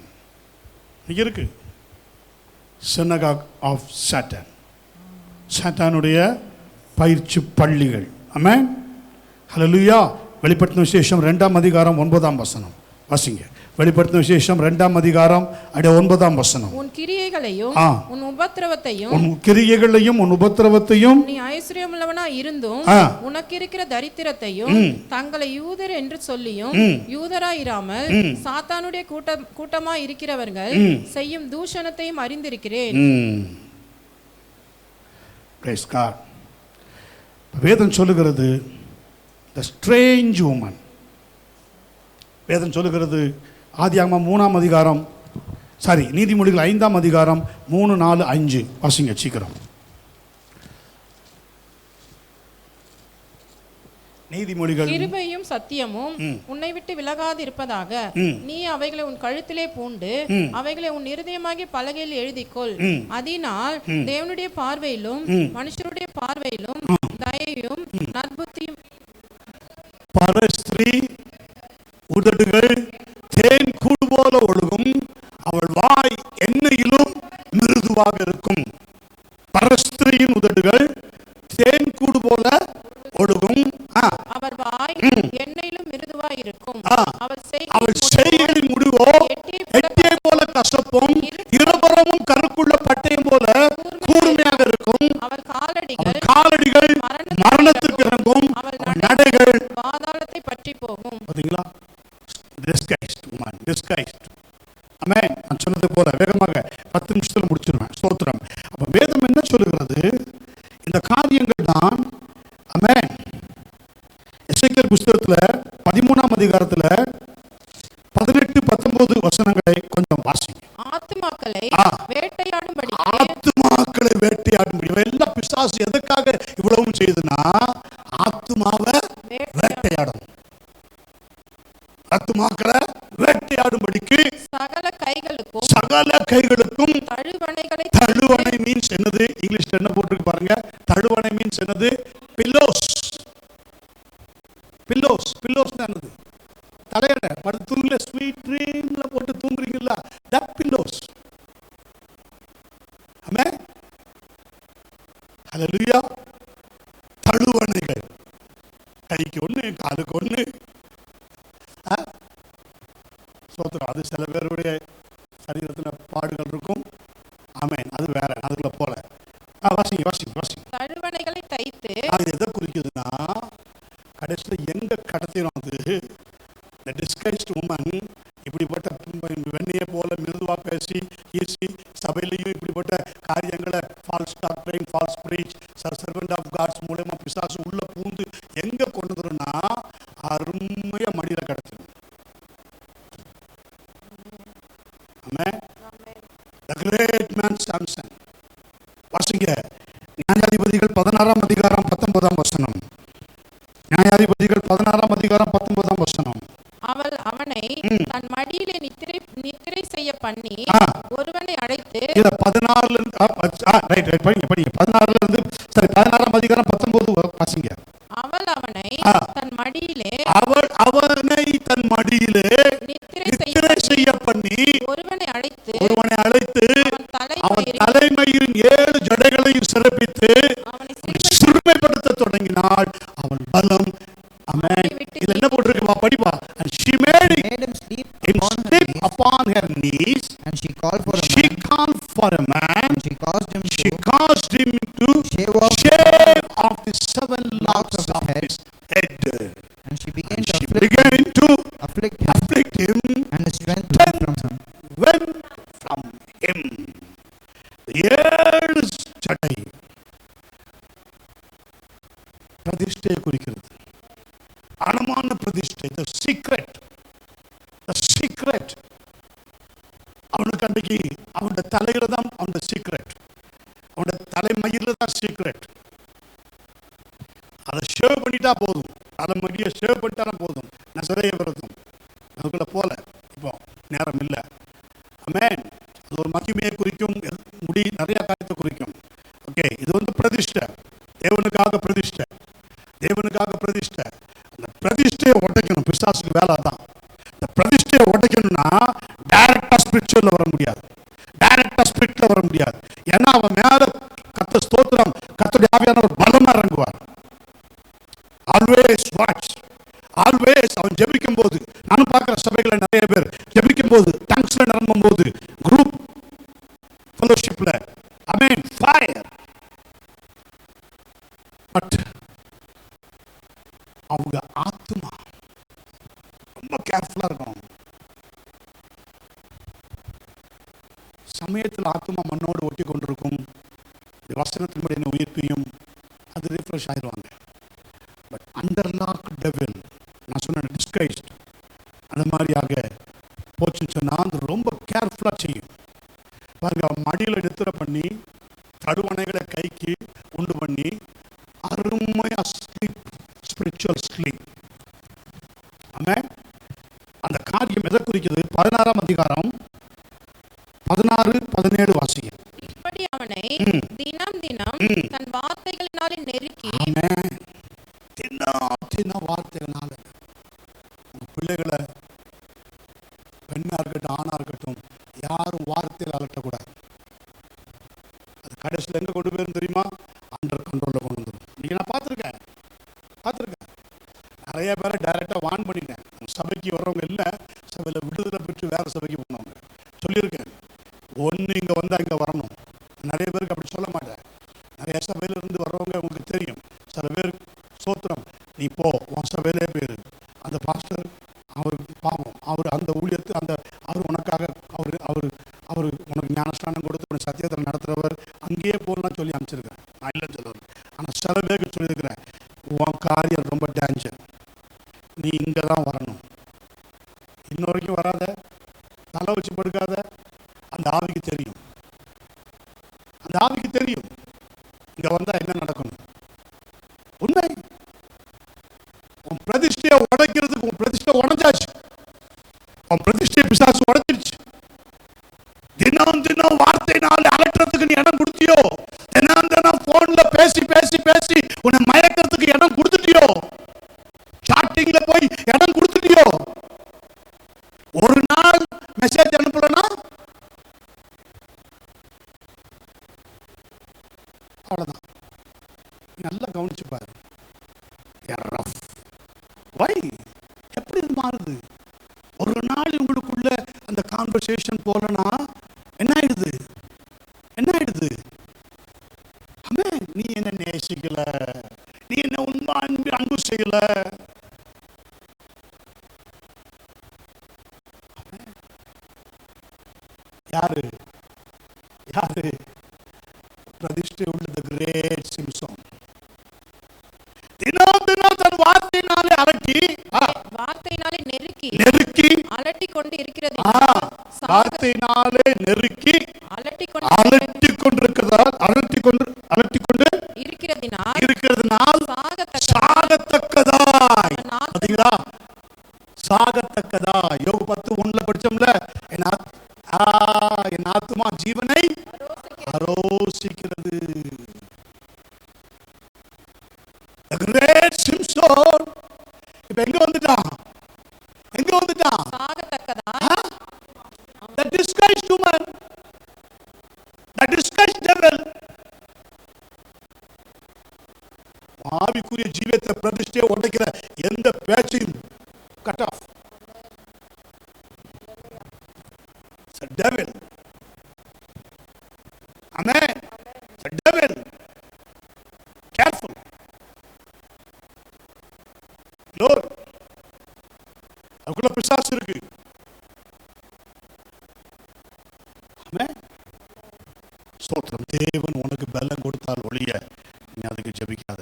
இருக்கு synagogue of Satan, சாத்தானுடைய பயிற்சி பள்ளிகள். ஆமென். ஹல்லேலூயா. வெளிப்படுத்தின விசேஷம் 2ஆம் அதிகாரம் 9ஆம் வசனம் வாசிங்க. வெளிப்படுத்தின விசேஷம் 2ஆம் அதிகாரம் 9ஆம் வசனம். உன் கிரியைகளையும் உன் உபத்திரவத்தையும் நீ ஐஸ்வர்யமுள்ளவனா இருந்தும் உனக்கு இருக்கிற தரித்திரத்தையும் தங்களை யூதர் என்று சொல்லியும் யூதராயிராமல் சாத்தானுடைய கூட்டமா இருக்கிறவர்கள் செய்யும் தூஷணத்தையும் அறிந்திருக்கிறேன். Praise God. வேதம் சொல்லுகிறது the strange woman. வேதம் சொல்லுகிறது ஆதியாகமம் 3ஆம் அதிகாரம், நீதிமொழிகள் 5ஆம் அதிகாரம் 3, 4, 5 வாசிங்க சீக்கிரம். நீதிமொழிகள். கிருபையும் சத்தியமும் உன்னை விட்டு விலகாது இருப்பதாக நீ அவைகளை உன் கழுத்திலே பூண்டு அவைகளை உன் இருதயமாகிய பலகையில் எழுதிக்கொள். அதனால் தேவனுடைய பார்வையிலும் மனுஷருடைய பார்வையிலும் தயையும் நற்புத்தியும். பரஸ்திரீ உதடுகள் தேன் கூடு போல ஒழுகும், அவள் வாய் எண்ணெயிலும் மிருதுவாக இருக்கும். பரஸ்திரியின் உதடுகள் தேன் கூடு போல ஒழுகும், அவர் வாய் எண்ணெயிலும் மிருதுவாய் இருக்கும். அவள் செய்கையின் முடிவோ எட்டியை போல கசப்பும் இருபுறமும் கருக்குள்ள பட்டயம் போல கூர்மையாக இருக்கும். அவள் காலடிகள் மரணத்துக்கு இறங்கும், நடைகள் பாதாளத்தை பற்றி போகும். பாத்தீங்களா? Disguised woman, disguised. ஆமென். நான் சொன்னது போல வேகமாக 10 நிமிஷத்துல முடிச்சிருவேன். ஸ்தோத்திரம். அப்ப வேதம் என்ன சொல்லுகிறது? இந்த காரியங்கள் தான். ஆமென். எசேக்கியேல் புத்தகத்துல 13ஆம் அதிகாரத்துல 18, 19 வசனங்களை கொஞ்சம் வாசிங்க. ஆத்துமாக்களை வேட்டையாடும்படி எல்லாம் பிசாசு எதுக்காக இவ்வளவும் செய்யுதுன்னா ஆத்துமாவை வேட்டையாடும். ஆத்துமாக்களை வேட்டையாடும்படிக்கு சகல கைகளுக்கும் தழுவணை மீன்ஸ் என்னது? இங்கிலீஷ்ல என்ன போட்டுருக்கு பாருங்க. தழுவணை மீன்ஸ் என்னது? பில்லோஸ். என்னது? தலையணை படுத்து தூங்கல, ஸ்வீட் ட்ரீம்ல போட்டு தூங்குறீங்களா? That pillows. ஆமென். ஹல்லேலூயா. தழுவணைகள், கைக்கு ஒண்ணு, காலுக்கு ஒண்ணு. ஸ்தோத்திரம். அது சில பேருடைய சரீரத்துல பாடுகள் இருக்கும். ஆமென். அது வேற, அதுக்குள்ள போல. வாசிங்க. தழுவணைகளை தைத்து அது எதை குறிக்குதுன்னா கடைசியில் எங்க கடத்திடும்? அது the disguised woman இப்படிப்பட்ட வெண்ணையை போல மிருதுவா பேசி சபையிலையும் இப்படிப்பட்ட காரியங்களை false doctoring, false preach, servant of God's மூலமா பிசாசு உள்ள பூந்து எங்க கொண்டு வரும்னா அருமையா மடியில கடத்திடும். ஆமென். The great man Samson. வாசிங்க நியாயாதிபதிகள் 16ஆம் அதிகாரம் 19ஆம் வசனம். நியாயாதிபதிகள் 16ஆம் அதிகாரம் 19ஆம் வசனம். அவள் அவனை தன் மடியிலே நித்திரை செய்ய பண்ணி ஒருவனை அழைத்து 16 16ஆம் அதிகாரம் 19 வாசிங்க. அவள் அவனை தன் மடியிலே நித்திரை செய்ய பண்ணி ஒருவனை அழைத்து அவன் தலைமையின் 7 ஜடைகளையும் சிறப்பித்து சிறுமைப்படுத்த தொடங்கினாள். அவள் பலம். ஆமென். இதுல என்ன போட்டிருக்கு படிப்பா? And she made him sleep upon her knees, and she called for a man, and she caused him to shave off the 7 locks of his head, and she began to afflict him, and his strength went from him. ஏழு ஜடை பிரதிஷ்டை குறிக்கிறது. அனமான பிரதிஷ்டை. the secret. அவனுக்கு அன்றைக்கு அவனுடைய தலையில தான் அவனுடைய சீக்ரெட், அவனுடைய தலைமயில தான் சீக்ரெட். அதை ஷேவ் பண்ணிட்டா போதும், தலைமடியை ஷேவ் பண்ணிட்டாலும் போதும். நசரேய விரதம் அதுக்குள்ள போல இப்போ நேரம் இல்லை. ஆமென். அது ஒரு மகிமையை குறிக்கும், முடி நிறைய காரியத்தை குறிக்கும். ஓகே, இது பிரதிஷ்டை, தேவனுக்காக பிரதிஷ்டை. அந்த பிரதிஷ்டையை உடைக்கணும். பிசாசுக்கு வேலை தான். இந்த பிரதிஷ்டையை உடைக்கணும்னா டைரக்டா ஸ்பிரிச்சுவல்ல வர முடியாது. ஏன்னா அவன் மேல கர்த்தர் ஸ்தோத்திரம், கர்த்தருடைய ஆவியானவர் பலமா இறங்குவார். ஆல்வேஸ் அவன் ஜெபிக்கும் போது நானும் பார்க்கிற சபைகளை நிறைய பேர் ஜெபிக்கும் போது, டங்ஸ்ல நிரம்பும் போது, குரூப் ஃபெலோஷிப்ல, ஆமென், ஃபயர். பட் அவங்க ஆத்மா ரொம்ப கேர்ஃபுல்லா இருக்கணும். சமயத்தில் ஆத்மா மண்ணோடு ஒட்டி கொண்டிருக்கும். வசனத்தின்படி என்ன உயிர்ப்பையும் அது ரிஃப்ரெஷ் ஆயிடுவாங்க. பட் அண்டர்லாக் டெவில், நான் சொன்ன டிஸ்கைஸ்ட், அந்த மாதிரியாக போச்சுன்னு சொன்னால் அது ரொம்ப கேர்ஃபுல்லாக செய்யும். பாருங்க, மடியில் நித்திர பண்ணி தடுவணைகளை கைக்கு உண்டு பண்ணி அருமையாக ஸ்லீப், ஸ்பிரிச்சுவல் ஸ்லீப். ஆமென். அந்த காரியம் எதை குறிக்கிறது? 16ஆம் அதிகாரம் 16-17 வாசிங்க. இப்படி அவனை தினம் தினம் தன் வார்த்தைகளினாலே நெருக்கி. ஆமென். தினம் வார்த்தைகளால உங்க பிள்ளைகளை, பெண்ணா இருக்கட்டும் ஆணா இருக்கட்டும், யாரும் வார்த்தையில் அலட்டக்கூடாது. அது கடைசியில் எங்க கொண்டு போயிரும் தெரியுமா? அண்டர் கண்ட்ரோல்ல கொண்டு வந்துடும். நீங்க நான் பார்த்துருக்கேன். நிறைய பேரை டைரக்டா வான் பண்ணிட்டேன். சபைக்கு வர்றவங்க இல்லை, சபையில் விடுதலை பெற்று வேற சபைக்கு போனவங்க சொல்லியிருக்கேன். ஒன்று இங்கே வந்தால் இங்கே வரணும். நிறைய பேருக்கு அப்படி சொல்ல மாட்டேன். நிறைய சபையிலிருந்து வர்றவங்க உங்களுக்கு தெரியும். சில பேர் சோத்திரம், நீ போ, உன் சபையிலே பேர். அந்த பாஸ்டர் அவர் பாவம், அவர் அந்த ஊழியத்தை அவர் உனக்காக அவர் உனக்கு ஞானஸ்தானம் கொடுத்து உனக்கு சத்தியத்தில் நடத்துகிறவர், அங்கேயே போகலாம் சொல்லி அனுப்பிச்சிருக்கேன். நான் இல்லைன்னு சொல்லுவேன். ஆனால் சில பேருக்கு சொல்லியிருக்கிறேன், உன் காரியம் ரொம்ப டேஞ்சர், நீ இங்கே தான் வரணும். இன்ன வரைக்கும் வராத, தலை வச்சு படுக்காத. அந்த ஆவிக்கு தெரியும், இங்க வந்தா என்ன நடக்கணும். உண்மை. உன் பிரதிஷ்டையை உடைக்கிறதுக்கு, உன் பிரதிஷ்டை உடைஞ்சாச்சு, உன் பிரதிஷ்டையை பிசாசு உடைச்சிருச்சு. தினம் வார்த்தையினால அலட்டுறதுக்கு நீ இடம் கொடுத்தியோ, தினம் போன்ல பேசி உன்னை மயக்கிறதுக்கு இடம் கொடுத்துட்டியோ, சாட்டிங்ல போய் இடம் கொடுத்துட்டியோ, ஒரு நாள் மெசேஜ் அனுப்பலனா அவ்வளவுதான். நல்லா கவனிச்சு பாரு. எப்படி மாறுது? ஒரு நாள் உங்களுக்குள்ள அந்த கான்வர்சேஷன் போலனா என்ன ஆயிடுது? நீ என்ன நேசிக்கல, நீ என்ன உண்மை அன்பு செய்யல. யாரு பிரதிஷ்டை உள்ள the great Simpson. தினம் தன் வார்த்தையினாலே அலட்டி, வார்த்தையினாலே நெருக்கி அலட்டி கொண்டு இருக்கிறது. வார்த்தையினாலே நெருக்கி அலட்டி கொண்டு இருக்கிறதுனால் சாகத்தக்கதாய். பாத்தீங்களா? சாகத்தக்கதாய். யோபு 10:1 படிச்சோம்ல, என் ஆத்துமா ஜீவனை அரோசிக்கிறது. The great Simpson இப்ப எங்க வந்துட்டான்? The disguised woman, the disguised devil. ஆவிக்குரிய ஜீவத்தை பிரதிஷ்டையை உடைக்கிற எந்த பேச்சையும் cut off. It's a devil. Amen. It's a devil. Careful. Lord, அதுக்குள்ள பிசாசு இருக்கு. ஆமென். ஸ்தோத்திரம். தேவன் உனக்கு பலம் கொடுத்தால் ஒழிய நீ அதுக்கு ஜெபிக்காத.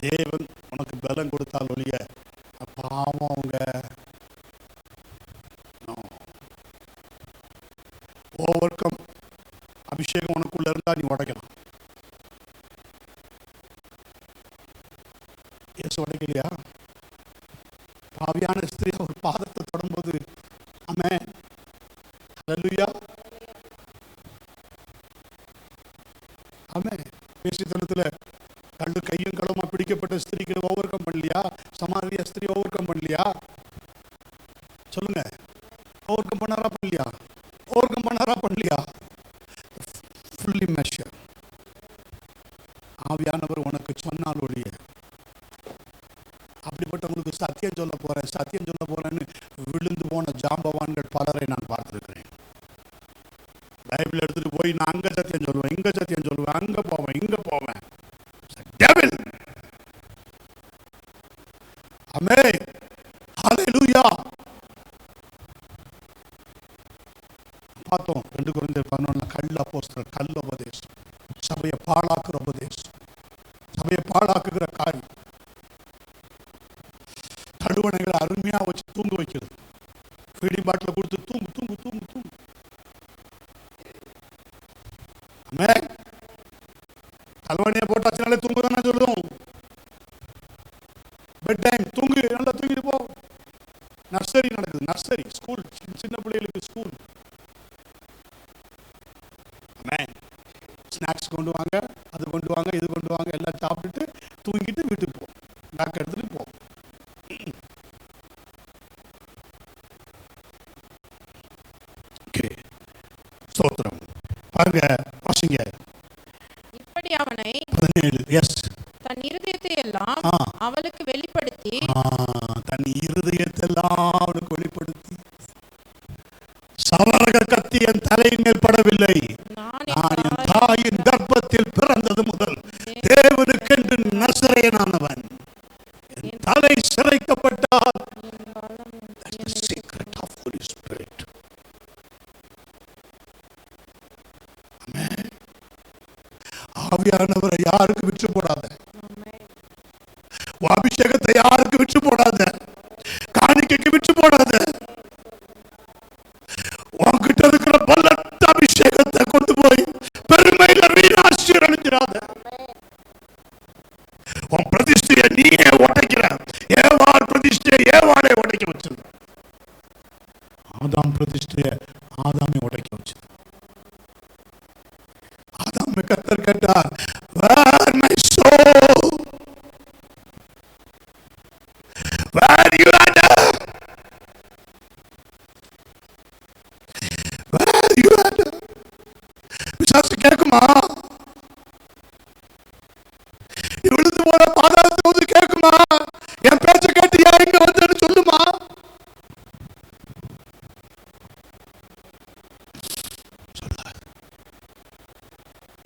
தேவன் உனக்கு பலம் கொடுத்தால் ஒழிய பாவம் அவங்க ஓவர் கம். அபிஷேகம் உனக்குள்ள இருந்தா நீ உடைக்கலாம். இயேசு உடைக்கலையா? பாவியான ஸ்திரீ ஒரு பாதத்தை தொடும்போது, ஆமென், ஹல்லேலூயா, ஆமென். பேசித்தனத்துல கையும் களமா பிடிக்கப்பட்ட ஸ்திரீகளை ஓவர் கம் பண்ணலையா? சமாரிய ஸ்திரீ ஓவர் கம் பண்ணலையா? சொல்லுங்க. ஓவர் கம் பண்ணாரா பண்ணலையா? Fully measure. ஆவியானவர் உனக்கு சொன்னால் ஒழிய, அப்படிப்பட்டவங்களுக்கு சத்தியம் சொல்ல போறேன்னு விழுந்து போன ஜாம்பவான்கள் பலரை பைபிள் எடுத்துட்டு போய் நான் அங்க சத்தியம் சொல்லுவேன், இங்க சத்தியம் சொல்லுவேன், அங்க போவேன், இங்க போவேன். டெவில். ஆமென். ஹல்லேலூயா. பார்த்தோம் 2 கொரிந்தியர் 11 கள்ள அப்போஸ்தலர், கள்ள உபதேசம், சபையை பாழாக்குற உபதேசம், சபையை பாழாக்குகிற காரியம். கடுவனைகளை அருமையா வச்சு தூங்க வைக்கிறது, ஃபீடிங் பாட்டில் கொடுத்து தூங்கு தூங்கு தூங்கு தூங்கு. ஆமென். கல்வனையை போட்டாச்சுனாலே தூங்க தானே சொல்லுவோம். பெட் டைம், தூங்கு, நல்லா தூங்கிட்டு போ. நர்சரி நடக்குது, நர்சரி ஸ்கூல், சின்ன பிள்ளைகளுக்கு ஸ்கூல். ஆமென். ஸ்நாக்ஸ் கொண்டு வாங்க, அது கொண்டு வாங்க, இது கொண்டு வாங்க, எல்லாம் சாப்பிட்டுட்டு தூங்கிட்டு வீட்டுக்கு போ, பேக் எடுத்துட்டு போ. ஸ்தோத்திரம். பாருங்க, வாசிங்க. இப்படி அவனை 17. எஸ். தன் இருதயத்தை எல்லாம் அவளுக்கு வெளிப்படுத்தி, தன் இருதயத்தை எல்லாம் அவளுக்கு வெளிப்படுத்தி, சவரக கத்தி என் தலையின் மேல் படவில்லை, நான் என் தாயின் கர்ப்பத்தில் பிறந்தது முதல் தேவனுக்கென்று நசரேயனானவன். என் தலை சிரைக்கப்பட்டால் secret of Holy Spirit. ஆமென். ஆவியானவரை யாருக்கு விற்று போடாத, அபிஷேகத்தை யாருக்கு விற்று போடாத, காணிக்கைக்கு விற்று போடாத. உன்கிட்ட இருக்கிற பலத்த அபிஷேகத்தை கொண்டு போய் பெருமையில வீணாசீரழிச்சிடாத. உன் பிரதிஷ்டையை நீயே உடைக்கிற. ஏவாள் பிரதிஷ்டையை ஏவாளை உடைக்க வச்சது. ஆதாம் பிரதிஷ்டையை ஆதாமை உடைக்க வச்சது. ஆதாமை கர்த்தர் கேட்டார், where my soul, where you are, where you are. விசாரிச்சு கேட்குமா? விழுந்து போன பாதாளத்தை வந்து கேட்குமா? என் பேச்ச கேட்டு யார் இங்க வந்து சொல்லுமா?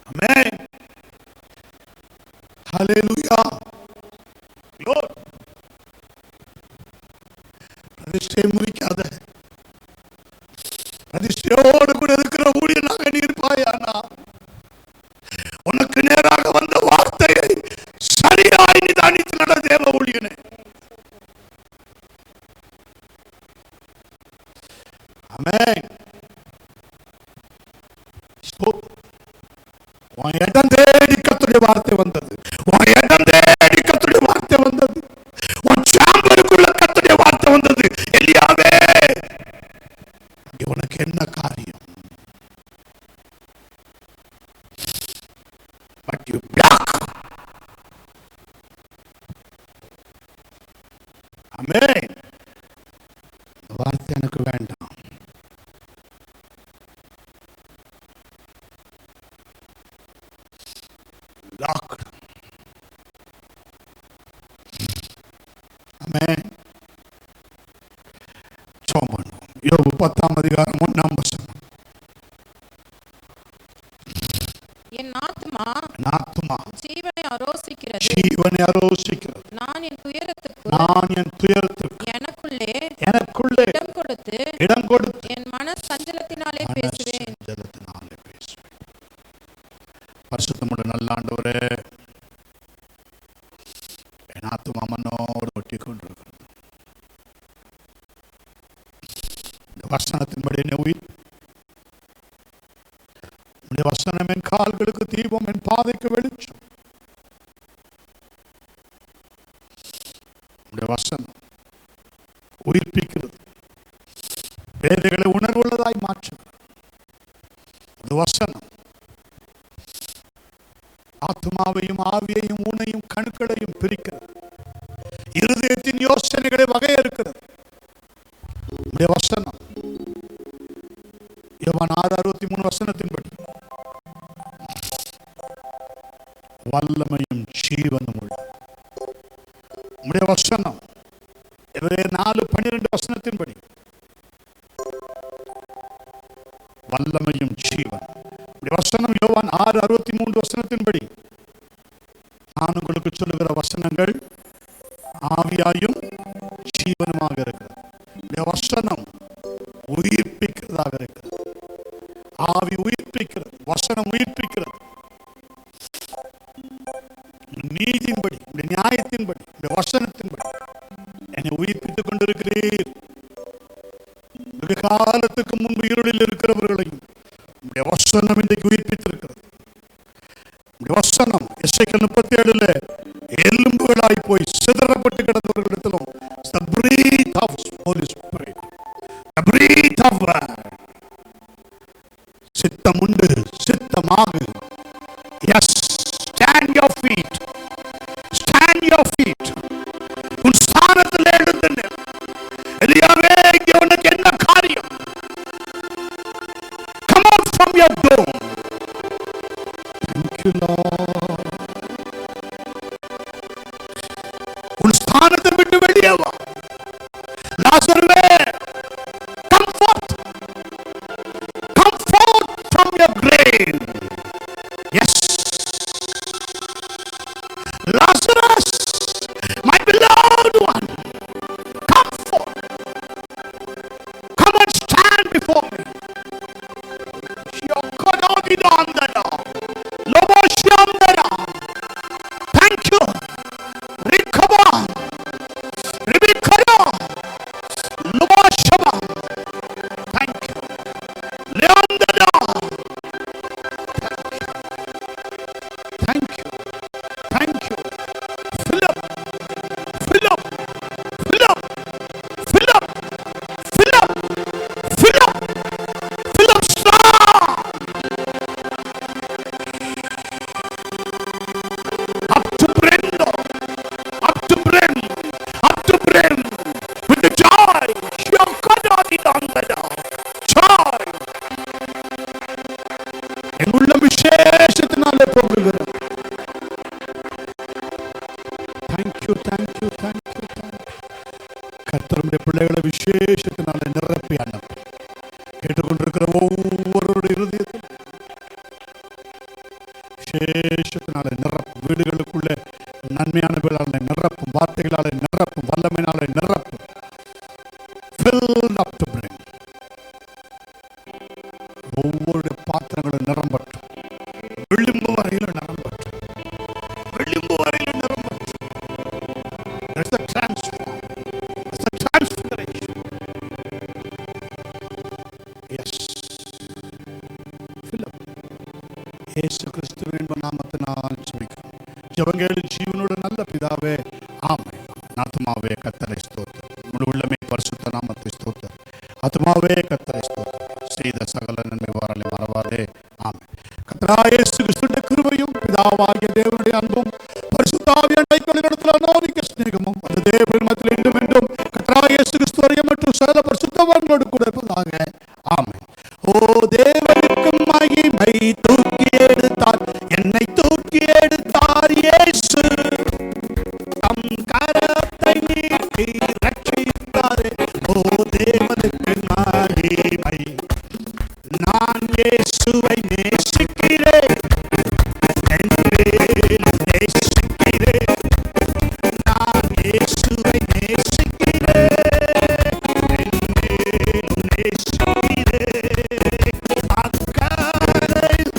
ஆமென். ஹல்லேலூயா. Lord, பிரதிஷ்டையை முறிக்காத, பிரதிஷ்டையோடு கூட இருக்கிற ஊழியனாக நீ இருப்பாயானா, உனக்கு நேராக வந்த வார்த்தையை சரியாய் நிதானித்து நட தேவ ஊழியனே. ஆமென். உன் இடம் தேடி கர்த்தருடைய வார்த்தை வந்தது, உன் இடம் தேடி கர்த்தருடைய வார்த்தை வந்தது, உன் சாம்பலுக்குள்ள கர்த்தருடைய வார்த்தை வந்தது. எலியாவே, உனக்கு என்ன காரியம்? But you block. ஆமென். வார்த்தை எனக்கு வேண்டாம். Locked. ஆமென். சோமன் யோபு 10ஆம் அதிகாரம் 1ஆம் வசனம். என் ஆத்துமா ஜீவனை ஆரோசிக்கிறது, ஜீவனை ஆரோசிக்கிறது. நான் என் துயரத்துக்கு எனக்குள்ளே இடம் கொடுத்து என் மன சஞ்சலத்தினாலே பேசுவேன். பரிசுத்தமுள்ள நல்ல ஆண்டவரே, என் ஆத்துமா மன்னோடு ஒட்டி கொண்டிருக்கிறது. இந்த வசனத்தின்படி என்ன உயிர், உடைய வசனம் என் கால்களுக்கு தீபம், என் பாதைக்கு வெளிச்சம். உடைய வசனம் உயிர்ப்பிக்கிறது, வேதங்களை உணர்வுள்ளதாய் மாற்றுகிறது. அது வசனம் ஆத்மாவையும் ஆவியையும் ஊனையும் கணுக்களையும் பிரிக்கிறது, இருதயத்தின் யோசனைகளை வகையறுக்கிறது. உடைய வசனம் யோவான் 6:63 வசனத்தின்படி வல்லமையும் ஜீவனும் உள்ள உடைய வசனம் எபிரேயர் 4:12 வசனத்தின்படி வல்லமையும் ஜீவன். வசனம் யோவான் 6:63 நான் உங்களுக்கு சொல்லுகிற வசனங்கள் ஆவியாயும் ஜீவனுமாக இருக்கிறது. வசனம் உயிர்ப்பிக்கிறதாக இருக்கிறது. ஆவி உயிர்ப்பிக்கிறது, வசனம் உயிர்ப்பிக்கிறது. நீதியின்படி, நியாயத்தின்படி, வசனத்தின்படி என்னை உயிர்ப்பித்துக் கொண்டிருக்கிறீர். வெகு காலத்துக்கு முன்பு இருளில் இருக்கிறவர்களையும் வசனம் இன்றைக்கு உயிர்ப்பித்திருக்கிறது. வசனம் எசேக்கியேல் 37 எலும்புகளாய் போய் சிதறப்பட்டு கிடந்தவர்களிடத்திலும் the breath of Holy Spirit, the breath of word. சித்தம் உண்டு, சித்தமாகு. Yes, stand your feet, stand your feet. உன் ஸ்தானத்தில் எழுந்து நில். எலியாவே, இங்கே உனக்கு என்ன காரியம்? Come out from your dome. Thank you, Lord. உன் ஸ்தானத்தை விட்டு வெளியே வா. லாசருவே, come forth. Come forth from your grave. Yes. Lazarus, my beloved one, come forth. Come and stand before me. Thank you. Rikaba, Ribikara, Lubashaba. Thank you. Leandada. Thank you. Thank you. Fill up. Fill up. Fill up. Fill up. Fill up. Fill up. Fill up, sir. Up to brim, up to brim, up to brim with the joy. Joy. என்னுள்ள விசேஷத்தினாலே போகுகிறது. Thank you, thank you, thank you, thank you. கர்த்தருடைய பிள்ளைகளை விசேஷத்தினாலே நிரப்பி அனுப்பி கேட்டுக்கொண்டிருக்கிற ஒவ்வொருவருடைய இருதயத்தில் விசேஷத்தினாலே நிரப்பும். வீடுகளுக்குள்ளே நன்மையான வேளாண்மை நிரப்பும், வார்த்தைகளாலே நிரப்பும், வல்லமையினாலே நிரப்பும். Filled up to brim. ஒவ்வொரு பாத்திரங்களும் நிரம்பட்டும். விளிம்பு வரையில நிரம்பட்டும். விளிம்பு வரையில நிரம்பட்டும். That's the transform. That's the transfiguration. Yes. Fill up. இயேசு கிறிஸ்துவின் நாமத்தினால் ஜெபிக்கிறோம். ஜெபங்கள் ஜீவனோட நல்ல பிதாவே, ஆமென். ஆத்மாவே கர்த்தரை ஸ்தோத்திரம். முழு உள்ளமே பரிசுத்த நாமத்தை ஸ்தோத்திரம். ஆத்மாவே கர்த்தரை ஸ்தோத்திரம். செய்த சகல நன்மை வாரலை மறவாதே. ஆமென். கர்த்தராகிய இயேசு கிறிஸ்துவின் கிருபையும் பிதாவாகிய தேவனுடைய அன்பும் பரிசுத்த ஆவியானவரின் ஐக்கியத்திலும் அநோதிக்க சிநேகமும் அந்த தேவனின் மத்தியில் இன்றும் என்றும் கர்த்தராகிய இயேசு கிறிஸ்துவையும் மற்றும் சகல பரிசுத்தவான்களோடு கூட இருப்பதாக. ஆமென். ஓ தேவனுக்கு மகிமை, தூக்கி எடுத்தார், என்னை தூக்கி எடுத்தார் இயேசு. தம் கரத்தை நீட்டி ரட்சித்தாரே. ஓ தேவனுக்கு மகிமை. நான் இயேசுவை நேசிக்கிறேன், நேசிக்கிறேன். நான் இயேசுவை நேசிக்கிறேன், நேசிக்கிறேன். அக்கறையில்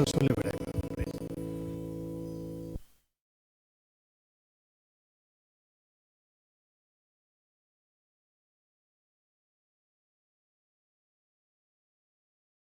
என்று சொல்லிவிடு.